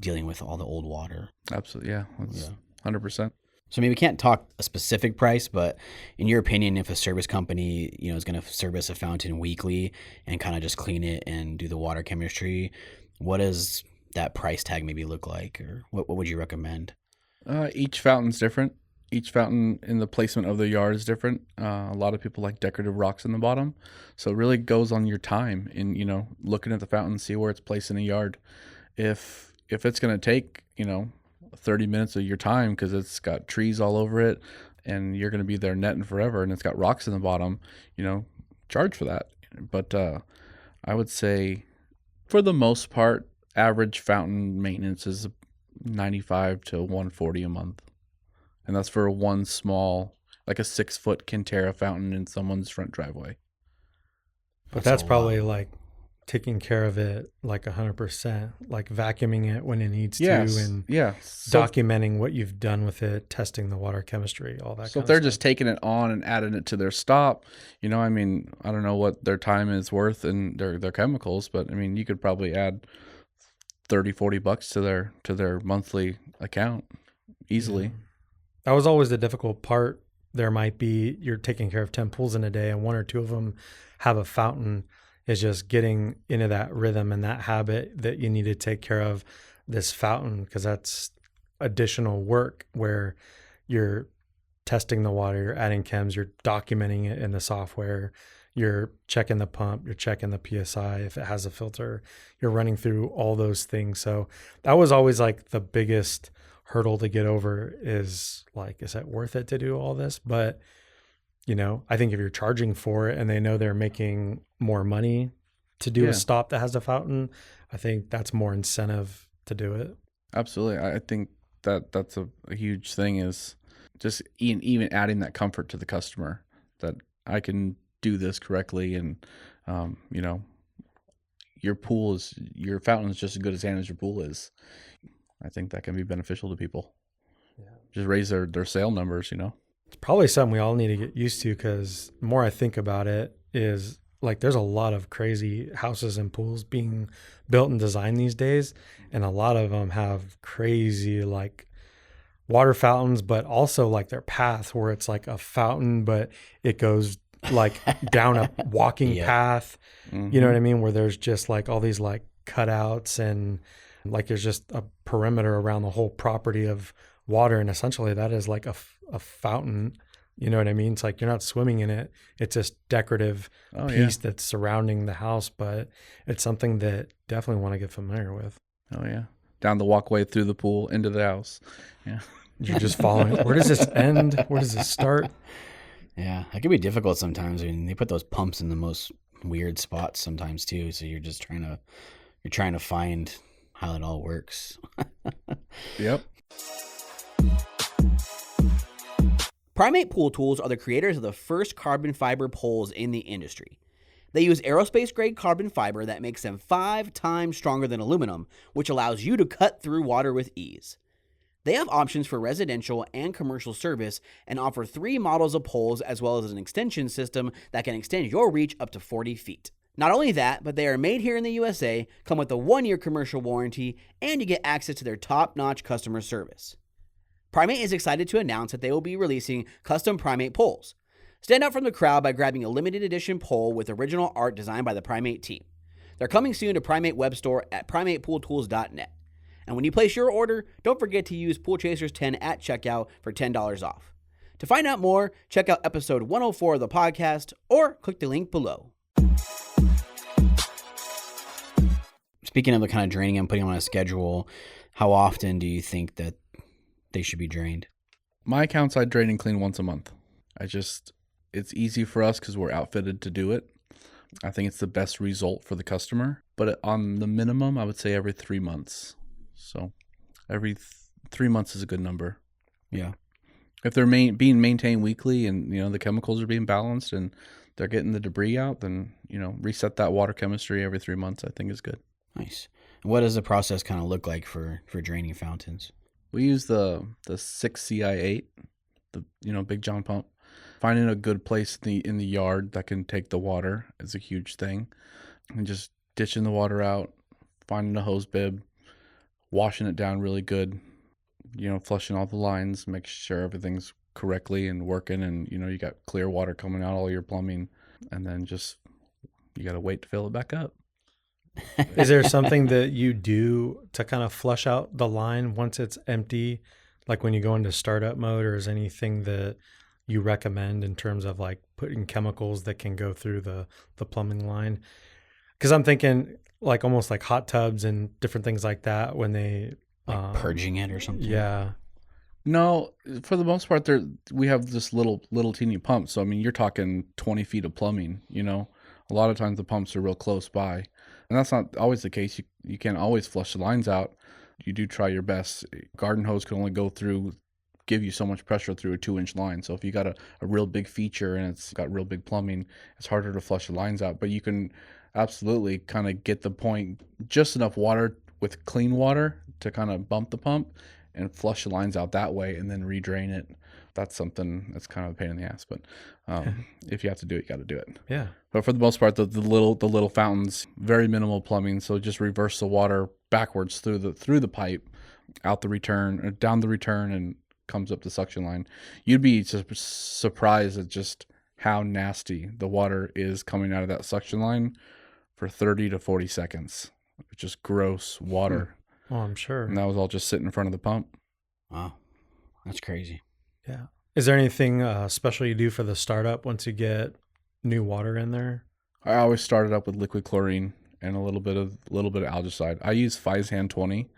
dealing with all the old water. Absolutely. Yeah. That's 100%. So maybe we can't talk a specific price, but in your opinion, if a service company, is going to service a fountain weekly and kind of just clean it and do the water chemistry, what does that price tag maybe look like, or what would you recommend? Each fountain's different. Each fountain in the placement of the yard is different. A lot of people like decorative rocks in the bottom. So it really goes on your time in, looking at the fountain, see where it's placed in a yard. If it's going to take, 30 minutes of your time because it's got trees all over it and you're going to be there netting forever and it's got rocks in the bottom, charge for that. But I would say for the most part, average fountain maintenance is $95 to $140 a month. And that's for one small, like a 6-foot Kinterra fountain in someone's front driveway. But that's probably like taking care of it like 100%, like vacuuming it when it needs to, and documenting what you've done with it, testing the water chemistry, all that. So if they're just taking it on and adding it to their stop, I don't know what their time is worth and their chemicals, but you could probably add $30-$40 to their monthly account easily. Yeah. That was always the difficult part. There might be, you're taking care of 10 pools in a day and 1 or 2 of them have a fountain. Is just getting into that rhythm and that habit that you need to take care of this fountain, because that's additional work where you're testing the water, you're adding chems, you're documenting it in the software, you're checking the pump, you're checking the PSI if it has a filter, you're running through all those things. So that was always like the biggest hurdle to get over, is like, is it worth it to do all this? But I think if you're charging for it and they know they're making more money, to do Yeah. a stop that has a fountain, I think that's more incentive to do it. Absolutely. I think that's a huge thing, is just even adding that comfort to the customer that I can do this correctly. And, you know, your fountain is just as good as your pool is. I think that can be beneficial to people. Yeah. Just raise their sale numbers, you know? It's probably something we all need to get used to, because the more I think about it is like there's a lot of crazy houses and pools being built and designed these days. And a lot of them have crazy like water fountains, but also like their path where it's like a fountain, but it goes like down a walking Yep. path. Mhm. You know what I mean? Where there's just like all these like cutouts and like there's just a perimeter around the whole property of water. And essentially that is like a fountain. You know what I mean? It's like you're not swimming in it. It's this decorative Oh, yeah. piece that's surrounding the house, but it's something that definitely want to get familiar with. Oh, yeah. Down the walkway, through the pool, into the house. Yeah. You're just following. Where does this end? Where does this start? Yeah, it can be difficult sometimes. I mean, they put those pumps in the most weird spots sometimes too. So you're just trying to find how it all works. Yep. Primate Pool Tools are the creators of the first carbon fiber poles in the industry. They use aerospace-grade carbon fiber that makes them 5 times stronger than aluminum, which allows you to cut through water with ease. They have options for residential and commercial service and offer 3 models of poles as well as an extension system that can extend your reach up to 40 feet. Not only that, but they are made here in the USA, come with a 1-year commercial warranty, and you get access to their top-notch customer service. Primate is excited to announce that they will be releasing custom Primate poles. Stand out from the crowd by grabbing a limited edition pole with original art designed by the Primate team. They're coming soon to Primate web store at primatepooltools.net. And when you place your order, don't forget to use PoolChasers10 at checkout for $10 off. To find out more, check out episode 104 of the podcast or click the link below. Speaking of the kind of draining and putting them on a schedule, how often do you think that they should be drained? My accounts I drain and clean once a month. It's easy for us because we're outfitted to do it. I think it's the best result for the customer. But on the minimum, I would say every 3 months. So every 3 months is a good number. Yeah. If they're being maintained weekly and, you know, the chemicals are being balanced and they're getting the debris out, then, you know, reset that water chemistry every 3 months, I think is good. Nice. And what does the process kind of look like for draining fountains? We use the 6CI8, the, you know, Big John pump. Finding a good place in the yard that can take the water is a huge thing. And just ditching the water out, finding a hose bib, washing it down really good, you know, flushing all the lines, make sure everything's correctly and working, and, you know, you got clear water coming out, all your plumbing, and then just, you got to wait to fill it back up. Is there something that you do to kind of flush out the line once it's empty, like when you go into startup mode, or is anything that you recommend in terms of like putting chemicals that can go through the plumbing line? Because I'm thinking like almost like hot tubs and different things like that when they Like purging it or something? Yeah. No, for the most part, we have this little teeny pump. So I mean, you're talking 20 feet of plumbing. You know, a lot of times the pumps are real close by, and that's not always the case. You can't always flush the lines out. You do try your best. Garden hose can only give you so much pressure through a 2-inch line. So if you got a real big feature and it's got real big plumbing, it's harder to flush the lines out. But you can absolutely kind of get the point, just enough water with clean water to kind of bump the pump and flush the lines out that way, and then redrain it. That's something that's kind of a pain in the ass, but if you have to do it, you got to do it. Yeah. But for the most part, the little fountains, very minimal plumbing, so just reverse the water backwards through the pipe, out the return, or down the return, and comes up the suction line. You'd be surprised at just how nasty the water is coming out of that suction line for 30 to 40 seconds. It's just gross water. Oh, I'm sure. And that was all just sitting in front of the pump. Wow. That's crazy. Yeah. Is there anything special you do for the startup once you get new water in there? I always started up with liquid chlorine and a little bit of algicide. I use Fizhan 20.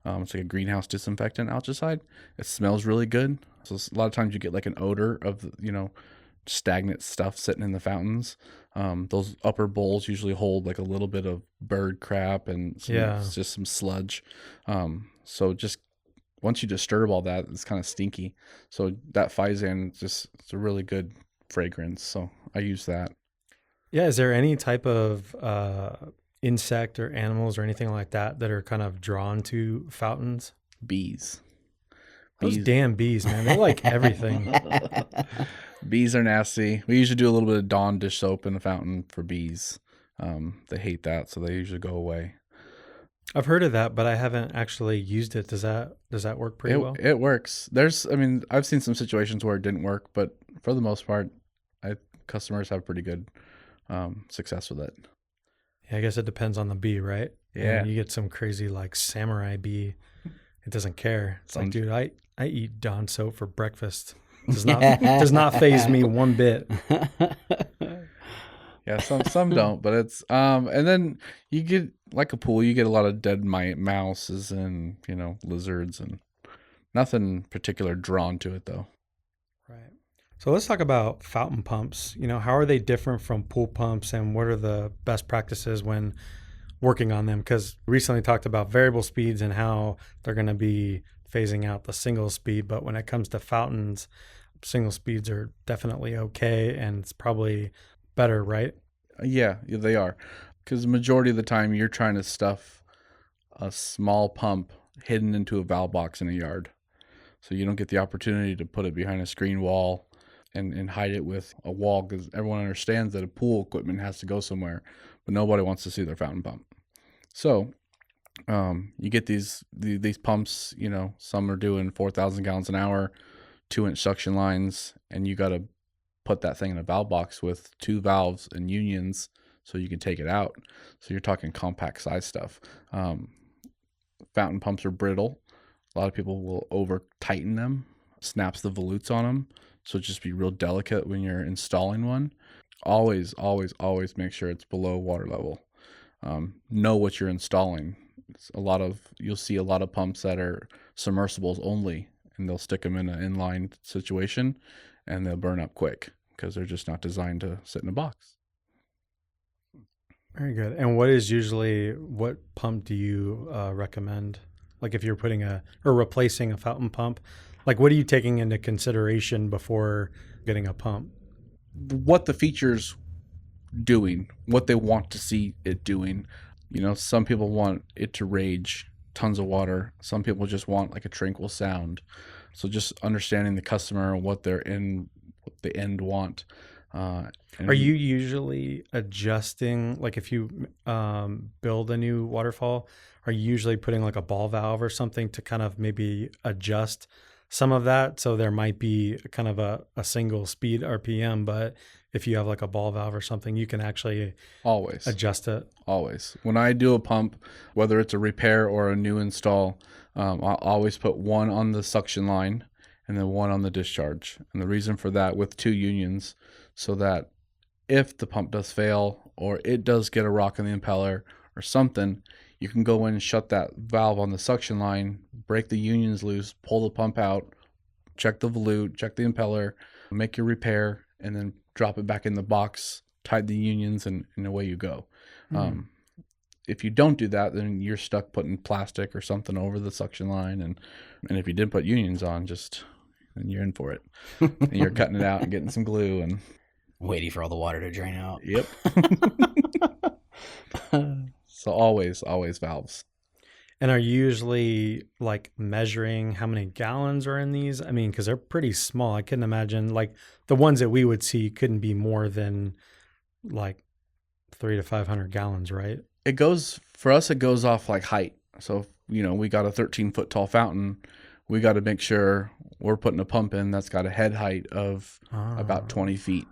It's like a greenhouse disinfectant algicide. It smells really good. So a lot of times you get like an odor of, you know, stagnant stuff sitting in the fountains. Those upper bowls usually hold like a little bit of bird crap and just some sludge. So just once you disturb all that, it's kind of stinky. So that Physane, it's a really good fragrance. So I use that. Yeah. Is there any type of insect or animals or anything like that that are kind of drawn to fountains? Bees. Those damn bees, man. They like everything. Bees are nasty. We usually do a little bit of Dawn dish soap in the fountain for bees. They hate that, so they usually go away. I've heard of that, but I haven't actually used it. Does that work pretty well? It works. I've seen some situations where it didn't work, but for the most part, customers have pretty good success with it. Yeah, I guess it depends on the bee, right? Yeah. And you get some crazy like samurai bee. It doesn't care. It's like, dude, I eat Dawn soap for breakfast. Does not faze me one bit. Yeah, some don't, but it's and then you get like a pool, you get a lot of dead mouses and lizards, and nothing particular drawn to it though. Right. So let's talk about fountain pumps. How are they different from pool pumps, and what are the best practices when working on them? Because we recently talked about variable speeds and how they're going to be phasing out the single speed, but when it comes to fountains, single speeds are definitely okay, and it's probably better, right? Yeah, they are. Because the majority of the time you're trying to stuff a small pump hidden into a valve box in a yard. So you don't get the opportunity to put it behind a screen wall and hide it with a wall, because everyone understands that a pool equipment has to go somewhere, but nobody wants to see their fountain pump. So you get these pumps, some are doing 4,000 gallons an hour, 2-inch suction lines, and you got to put that thing in a valve box with 2 valves and unions so you can take it out. So you're talking compact size stuff. Fountain pumps are brittle. A lot of people will over tighten them, snaps the volutes on them. So just be real delicate when you're installing one. Always, always, always make sure it's below water level. Know what you're installing. You'll see a lot of pumps that are submersibles only, and they'll stick them in an inline situation and they'll burn up quick because they're just not designed to sit in a box. Very good. And what pump do you recommend? Like if you're putting or replacing a fountain pump, like what are you taking into consideration before getting a pump? What the feature's doing, what they want to see it doing. Some people want it to rage tons of water. Some people just want like a tranquil sound. So just understanding the customer and what the end want. Are you usually adjusting, like if you build a new waterfall, are you usually putting like a ball valve or something to kind of maybe adjust some of that? So there might be kind of a single speed RPM, but if you have like a ball valve or something, you can actually always adjust it. Always. When I do a pump, whether it's a repair or a new install, I'll always put one on the suction line and then one on the discharge. And the reason for that, with 2 unions, so that if the pump does fail or it does get a rock in the impeller or something, you can go in and shut that valve on the suction line, break the unions loose, pull the pump out, check the volute, check the impeller, make your repair, and then drop it back in the box, tie the unions, and away you go. If you don't do that, then you're stuck putting plastic or something over the suction line. And if you did put unions on, then you're in for it. And you're cutting it out and getting some glue and waiting for all the water to drain out. Yep. So always valves. And are you usually like measuring how many gallons are in these? I mean, because they're pretty small. I couldn't imagine, like the ones that we would see couldn't be more than like 300 to 500 gallons, right? It goes off like height. So, we got a 13-foot tall fountain. We got to make sure we're putting a pump in that's got a head height of about 20 feet.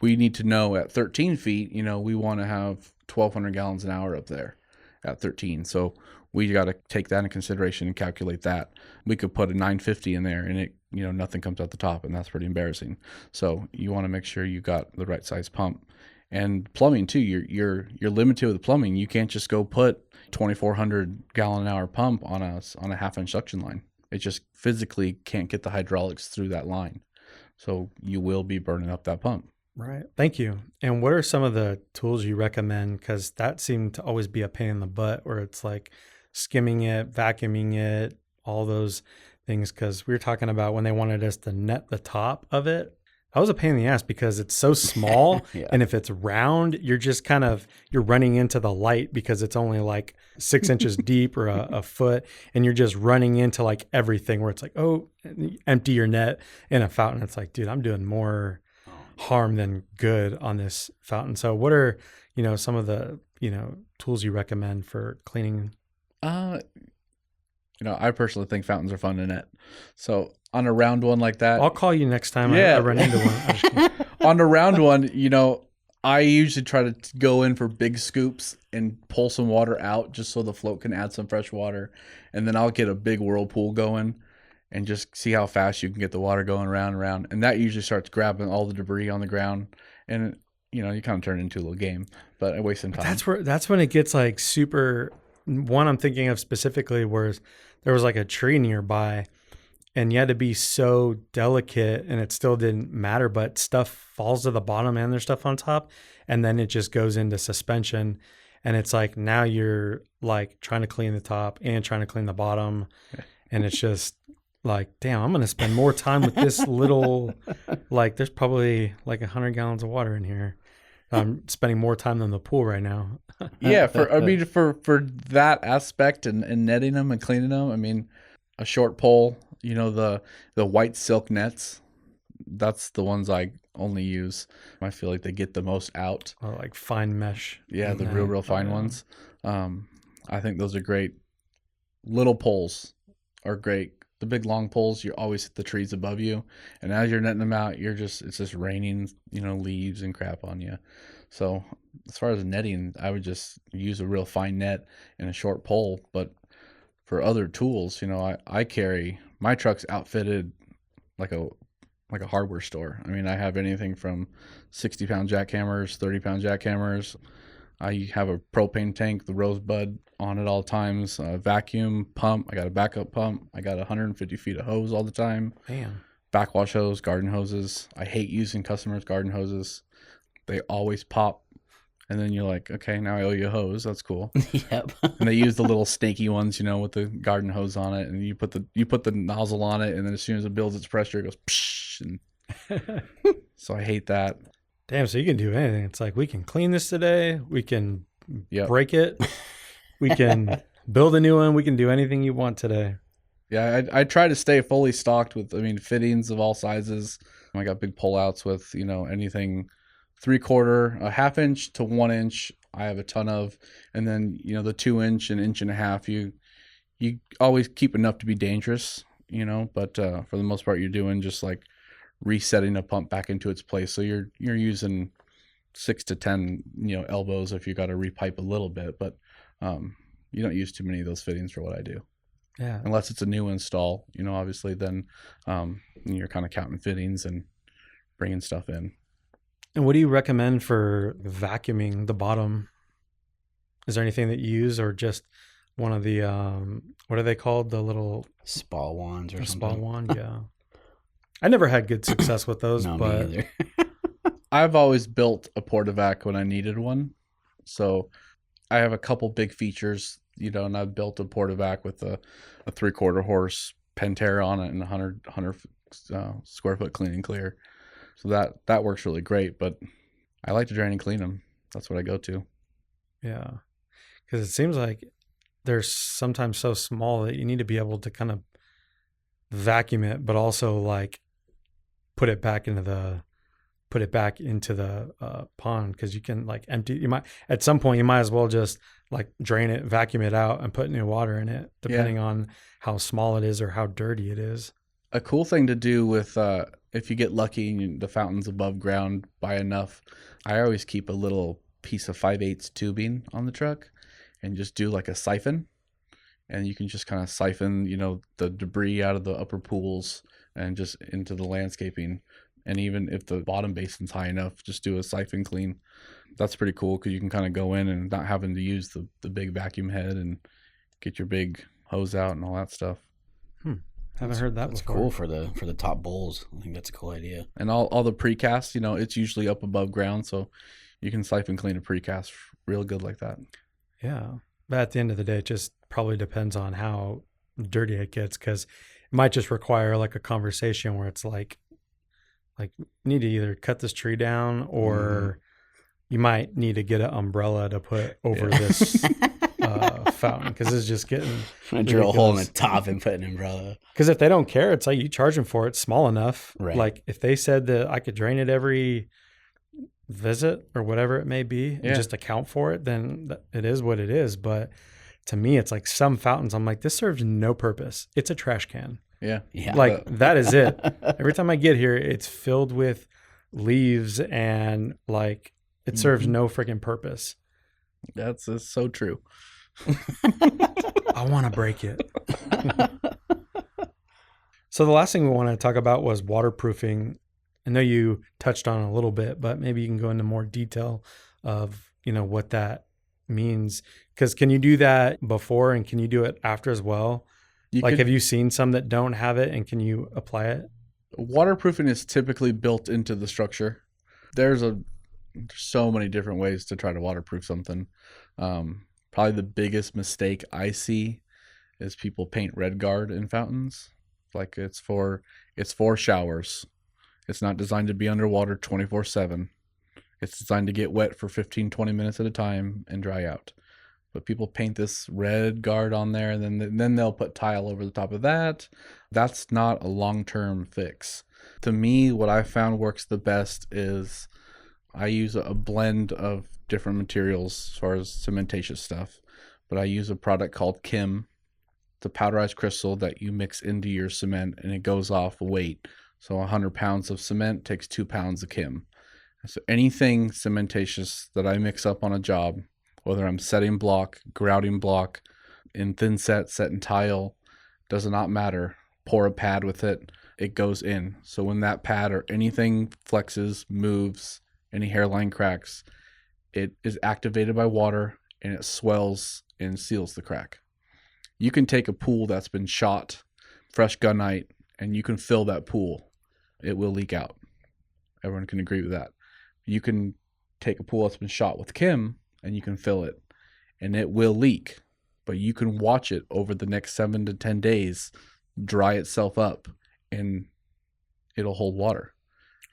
We need to know at 13 feet, we want to have 1,200 gallons an hour up there at 13. So we got to take that into consideration and calculate that. We could put a 950 in there and it, nothing comes out the top, and that's pretty embarrassing. So you want to make sure you got the right size pump. And plumbing too, you're limited with plumbing. You can't just go put 2,400 gallon an hour pump on a 1/2-inch suction line. It just physically can't get the hydraulics through that line. So you will be burning up that pump. Right. Thank you. And what are some of the tools you recommend? Because that seemed to always be a pain in the butt where it's like skimming it, vacuuming it, all those things. Because we were talking about when they wanted us to net the top of it. That was a pain in the ass because it's so small. Yeah. And if it's round, you're just you're running into the light because it's only like 6 inches deep or a foot. And you're just running into like everything where it's like, oh, and you empty your net in a fountain. It's like, dude, I'm doing more harm than good on this fountain. So what are, some of the, tools you recommend for cleaning? I personally think fountains are fun to net. So on a round one like that, I'll call you next time Yeah. I run into one. on a round one, I usually try to go in for big scoops and pull some water out just so the float can add some fresh water. And then I'll get a big whirlpool going and just see how fast you can get the water going around and around. And that usually starts grabbing all the debris on the ground. And, you kind of turn it into a little game, but I waste some time. That's when it gets like super. One I'm thinking of specifically was there was like a tree nearby and you had to be so delicate and it still didn't matter, but stuff falls to the bottom and there's stuff on top. And then it just goes into suspension. And it's like, now you're like trying to clean the top and trying to clean the bottom. And it's just like, damn, I'm going to spend more time with this little, like there's probably like 100 gallons of water in here. I'm spending more time than the pool right now. Yeah, for that aspect and netting them and cleaning them, I mean, a short pole, the white silk nets, that's the ones I only use. I feel like they get the most out. Or like fine mesh. Yeah, the real fine ones. I think those are great. Little poles are great. The big long poles, you always hit the trees above you, and as you're netting them out, it's just raining, leaves and crap on you. So as far as netting, I would just use a real fine net and a short pole. But for other tools, I carry, my truck's outfitted like a hardware store. I mean, I have anything from 60-pound jackhammers, 30-pound jackhammers. I have a propane tank, the Rosebud, on it all times. Vacuum pump. I got a backup pump. I got 150 feet of hose all the time. Damn. Backwash hose, garden hoses. I hate using customers' garden hoses. They always pop. And then you're like, okay, now I owe you a hose. That's cool. Yep. And they use the little snaky ones, with the garden hose on it, and you put the nozzle on it, and then as soon as it builds its pressure, it goes psh, and so I hate that. Damn, so you can do anything. It's like, we can clean this today. We can break it. We can build a new one. We can do anything you want today. Yeah, I try to stay fully stocked with, fittings of all sizes. I got big pullouts with, anything 3/4, a 1/2 inch to 1 inch. I have a ton of, and then, the 2 inch and 1.5 inch, you always keep enough to be dangerous, but for the most part, you're doing just like resetting a pump back into its place. So you're using 6 to 10, elbows if you got to repipe a little bit, but you don't use too many of those fittings for what I do. Yeah. Unless it's a new install, obviously then you're kind of counting fittings and bringing stuff in. And what do you recommend for vacuuming the bottom? Is there anything that you use, or just one of the, what are they called? The little spa wands or spa something. wand? Yeah. I never had good success with those, No, but me either. I've always built a Portavac when I needed one. So I have a couple big features, and I've built a Portavac with a 3/4 horse Pantera on it and 100 square foot clean and clear. So that works really great, but I like to drain and clean them. That's what I go to. yeah, because it seems like they're sometimes so small that you need to be able to kind of vacuum it, but also like put it back into the pond, because you can like empty. You might at some point you might as well just like drain it, vacuum it out, and put new water in it, depending on how small it is or how dirty it is. A cool thing to do with if you get lucky and the fountain's above ground by enough, I always keep a little piece of 5/8 tubing on the truck and just do like a siphon, and you can just kind of siphon, the debris out of the upper pools and just into the landscaping. And even if the bottom basin's high enough, just do a siphon clean. That's pretty cool because you can kind of go in and not having to use the big vacuum head and get your big hose out and all that stuff. Haven't heard that That's before. cool for the top bowls. I think that's a cool idea. And all the precast, you know, it's usually up above ground, so you can siphon clean a precast real good like that. Yeah. But at the end of the day, it just probably depends on how dirty it gets, because it might just require like a conversation where it's like you need to either cut this tree down, or you might need to get an umbrella to put over this fountain, because it's just getting I'm gonna drill a hole in the ridiculous. top and put an umbrella. Because if they don't care, it's like you charge them for it small enough. Right. Like if they said that I could drain it every visit or whatever it may be, Yeah. and just account for it, then it is what it is. But to me, it's like some fountains, I'm like, this serves no purpose. It's a trash can. Yeah. Yeah. Like that is it. Every time I get here, it's filled with leaves and like it serves no freaking purpose. That's so true. I want to break it. So the last thing we want to talk about was waterproofing. I know you touched on it a little bit, but maybe you can go into more detail of, you know, what that means. Because can you do that before and can you do it after as well? Have you seen some that don't have it, and can you apply it? Waterproofing is typically built into the structure. There's so many different ways to try to waterproof something. Probably the biggest mistake I see is people paint red guard in fountains. Like it's for showers. It's not designed to be underwater 24/7. It's designed to get wet for 15, 20 minutes at a time and dry out. But people paint this red guard on there, and then they'll put tile over the top of that. That's not a long-term fix. To me, what I found works the best is I use a blend of different materials as far as cementatious stuff. But I use a product called Kim. It's a powderized crystal that you mix into your cement, and it goes off weight. So 100 pounds of cement takes 2 pounds of Kim. So anything cementatious that I mix up on a job, whether I'm setting block, grouting block, in thin set in tile, does not matter. Pour a pad with it, it goes in. So when that pad or anything flexes, moves, any hairline cracks, it is activated by water and it swells and seals the crack. You can take a pool that's been shot, fresh gunite, and you can fill that pool. It will leak out. Everyone can agree with that. You can take a pool that's been shot with Kim and you can fill it, and it will leak, but you can watch it over the next 7 to 10 days dry itself up, and it'll hold water.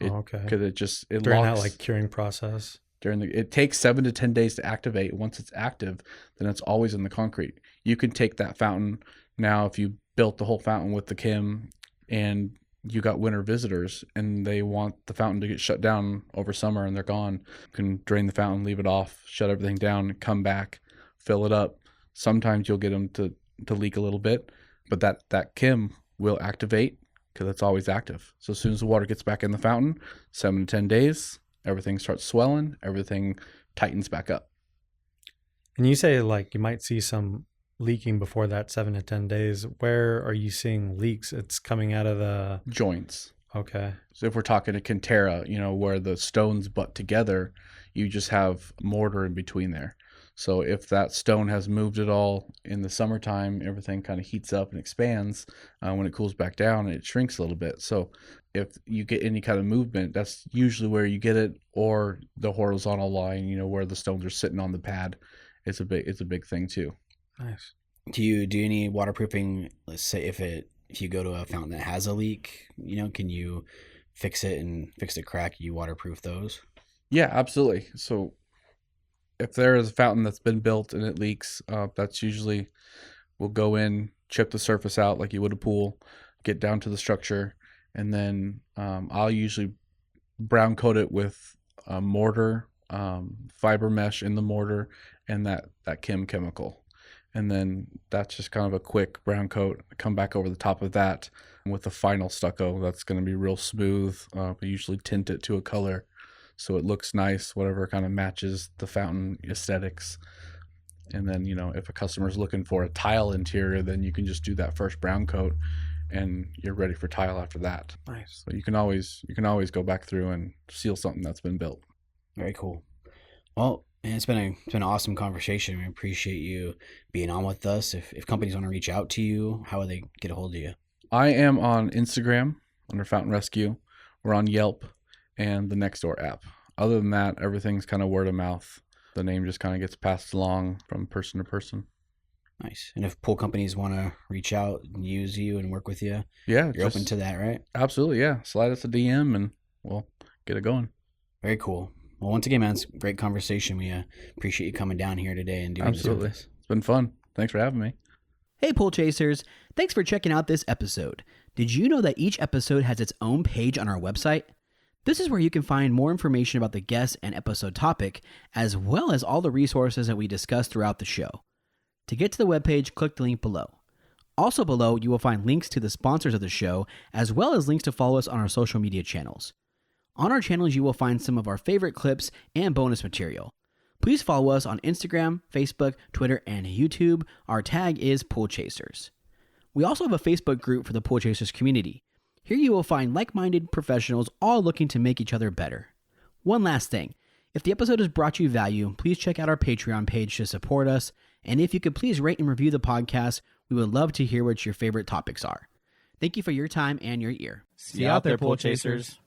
Okay. Because it During locks that like curing process. it takes 7 to 10 days to activate. Once it's active, then it's always in the concrete. You can take that fountain now, if you built the whole fountain with the Kim and you got winter visitors and they want the fountain to get shut down over summer and they're gone, you can drain the fountain, leave it off, shut everything down, come back, fill it up. Sometimes you'll get them to leak a little bit, but that Kim will activate because it's always active. So as soon as the water gets back in the fountain, 7 to 10 days, everything starts swelling, everything tightens back up. And you say like you might see some leaking before that 7 to 10 days. Where are you seeing leaks? It's coming out of the Joints. Okay. So if we're talking a cantera, where the stones butt together, you just have mortar in between there. So if that stone has moved at all in the summertime, everything kind of heats up and expands. When it cools back down, it shrinks a little bit. So if you get any kind of movement, that's usually where you get it, or the horizontal line, where the stones are sitting on the pad. It's a big thing too. Nice. Do you do any waterproofing? Let's say if you go to a fountain that has a leak, can you fix it and fix the crack? You waterproof those? Yeah, absolutely. So if there is a fountain that's been built and it leaks, that's usually, we'll go in, chip the surface out like you would a pool, get down to the structure, and then I'll usually brown coat it with mortar, fiber mesh in the mortar, and that Kim chemical. And then that's just kind of a quick brown coat. Come back over the top of that with the final stucco. That's going to be real smooth. We usually tint it to a color so it looks nice, whatever kind of matches the fountain aesthetics. And then, if a customer's looking for a tile interior, then you can just do that first brown coat and you're ready for tile after that. Nice. So you can always go back through and seal something that's been built. Very cool. Well, man, it's been an awesome conversation. We appreciate you being on with us. If companies want to reach out to you, how would they get a hold of you? I am on Instagram under Fountain Rescue. We're on Yelp and the Nextdoor app. Other than that, everything's kind of word of mouth. The name just kind of gets passed along from person to person. Nice. And if pool companies want to reach out and use you and work with you, Yeah. you're open to that, right? Absolutely, yeah. Slide us a DM and we'll get it going. Very cool. Well, once again, man, it's a great conversation. We appreciate you coming down here today and doing Absolutely. this. It's been fun. Thanks for having me. Hey, Pool Chasers. Thanks for checking out this episode. Did you know that each episode has its own page on our website? This is where you can find more information about the guest and episode topic, as well as all the resources that we discuss throughout the show. To get to the webpage, click the link below. Also below, you will find links to the sponsors of the show, as well as links to follow us on our social media channels. On our channels, you will find some of our favorite clips and bonus material. Please follow us on Instagram, Facebook, Twitter, and YouTube. Our tag is Pool Chasers. We also have a Facebook group for the Pool Chasers community. Here you will find like-minded professionals all looking to make each other better. One last thing. If the episode has brought you value, please check out our Patreon page to support us. And if you could please rate and review the podcast, we would love to hear what your favorite topics are. Thank you for your time and your ear. See you out there, Pool Chasers.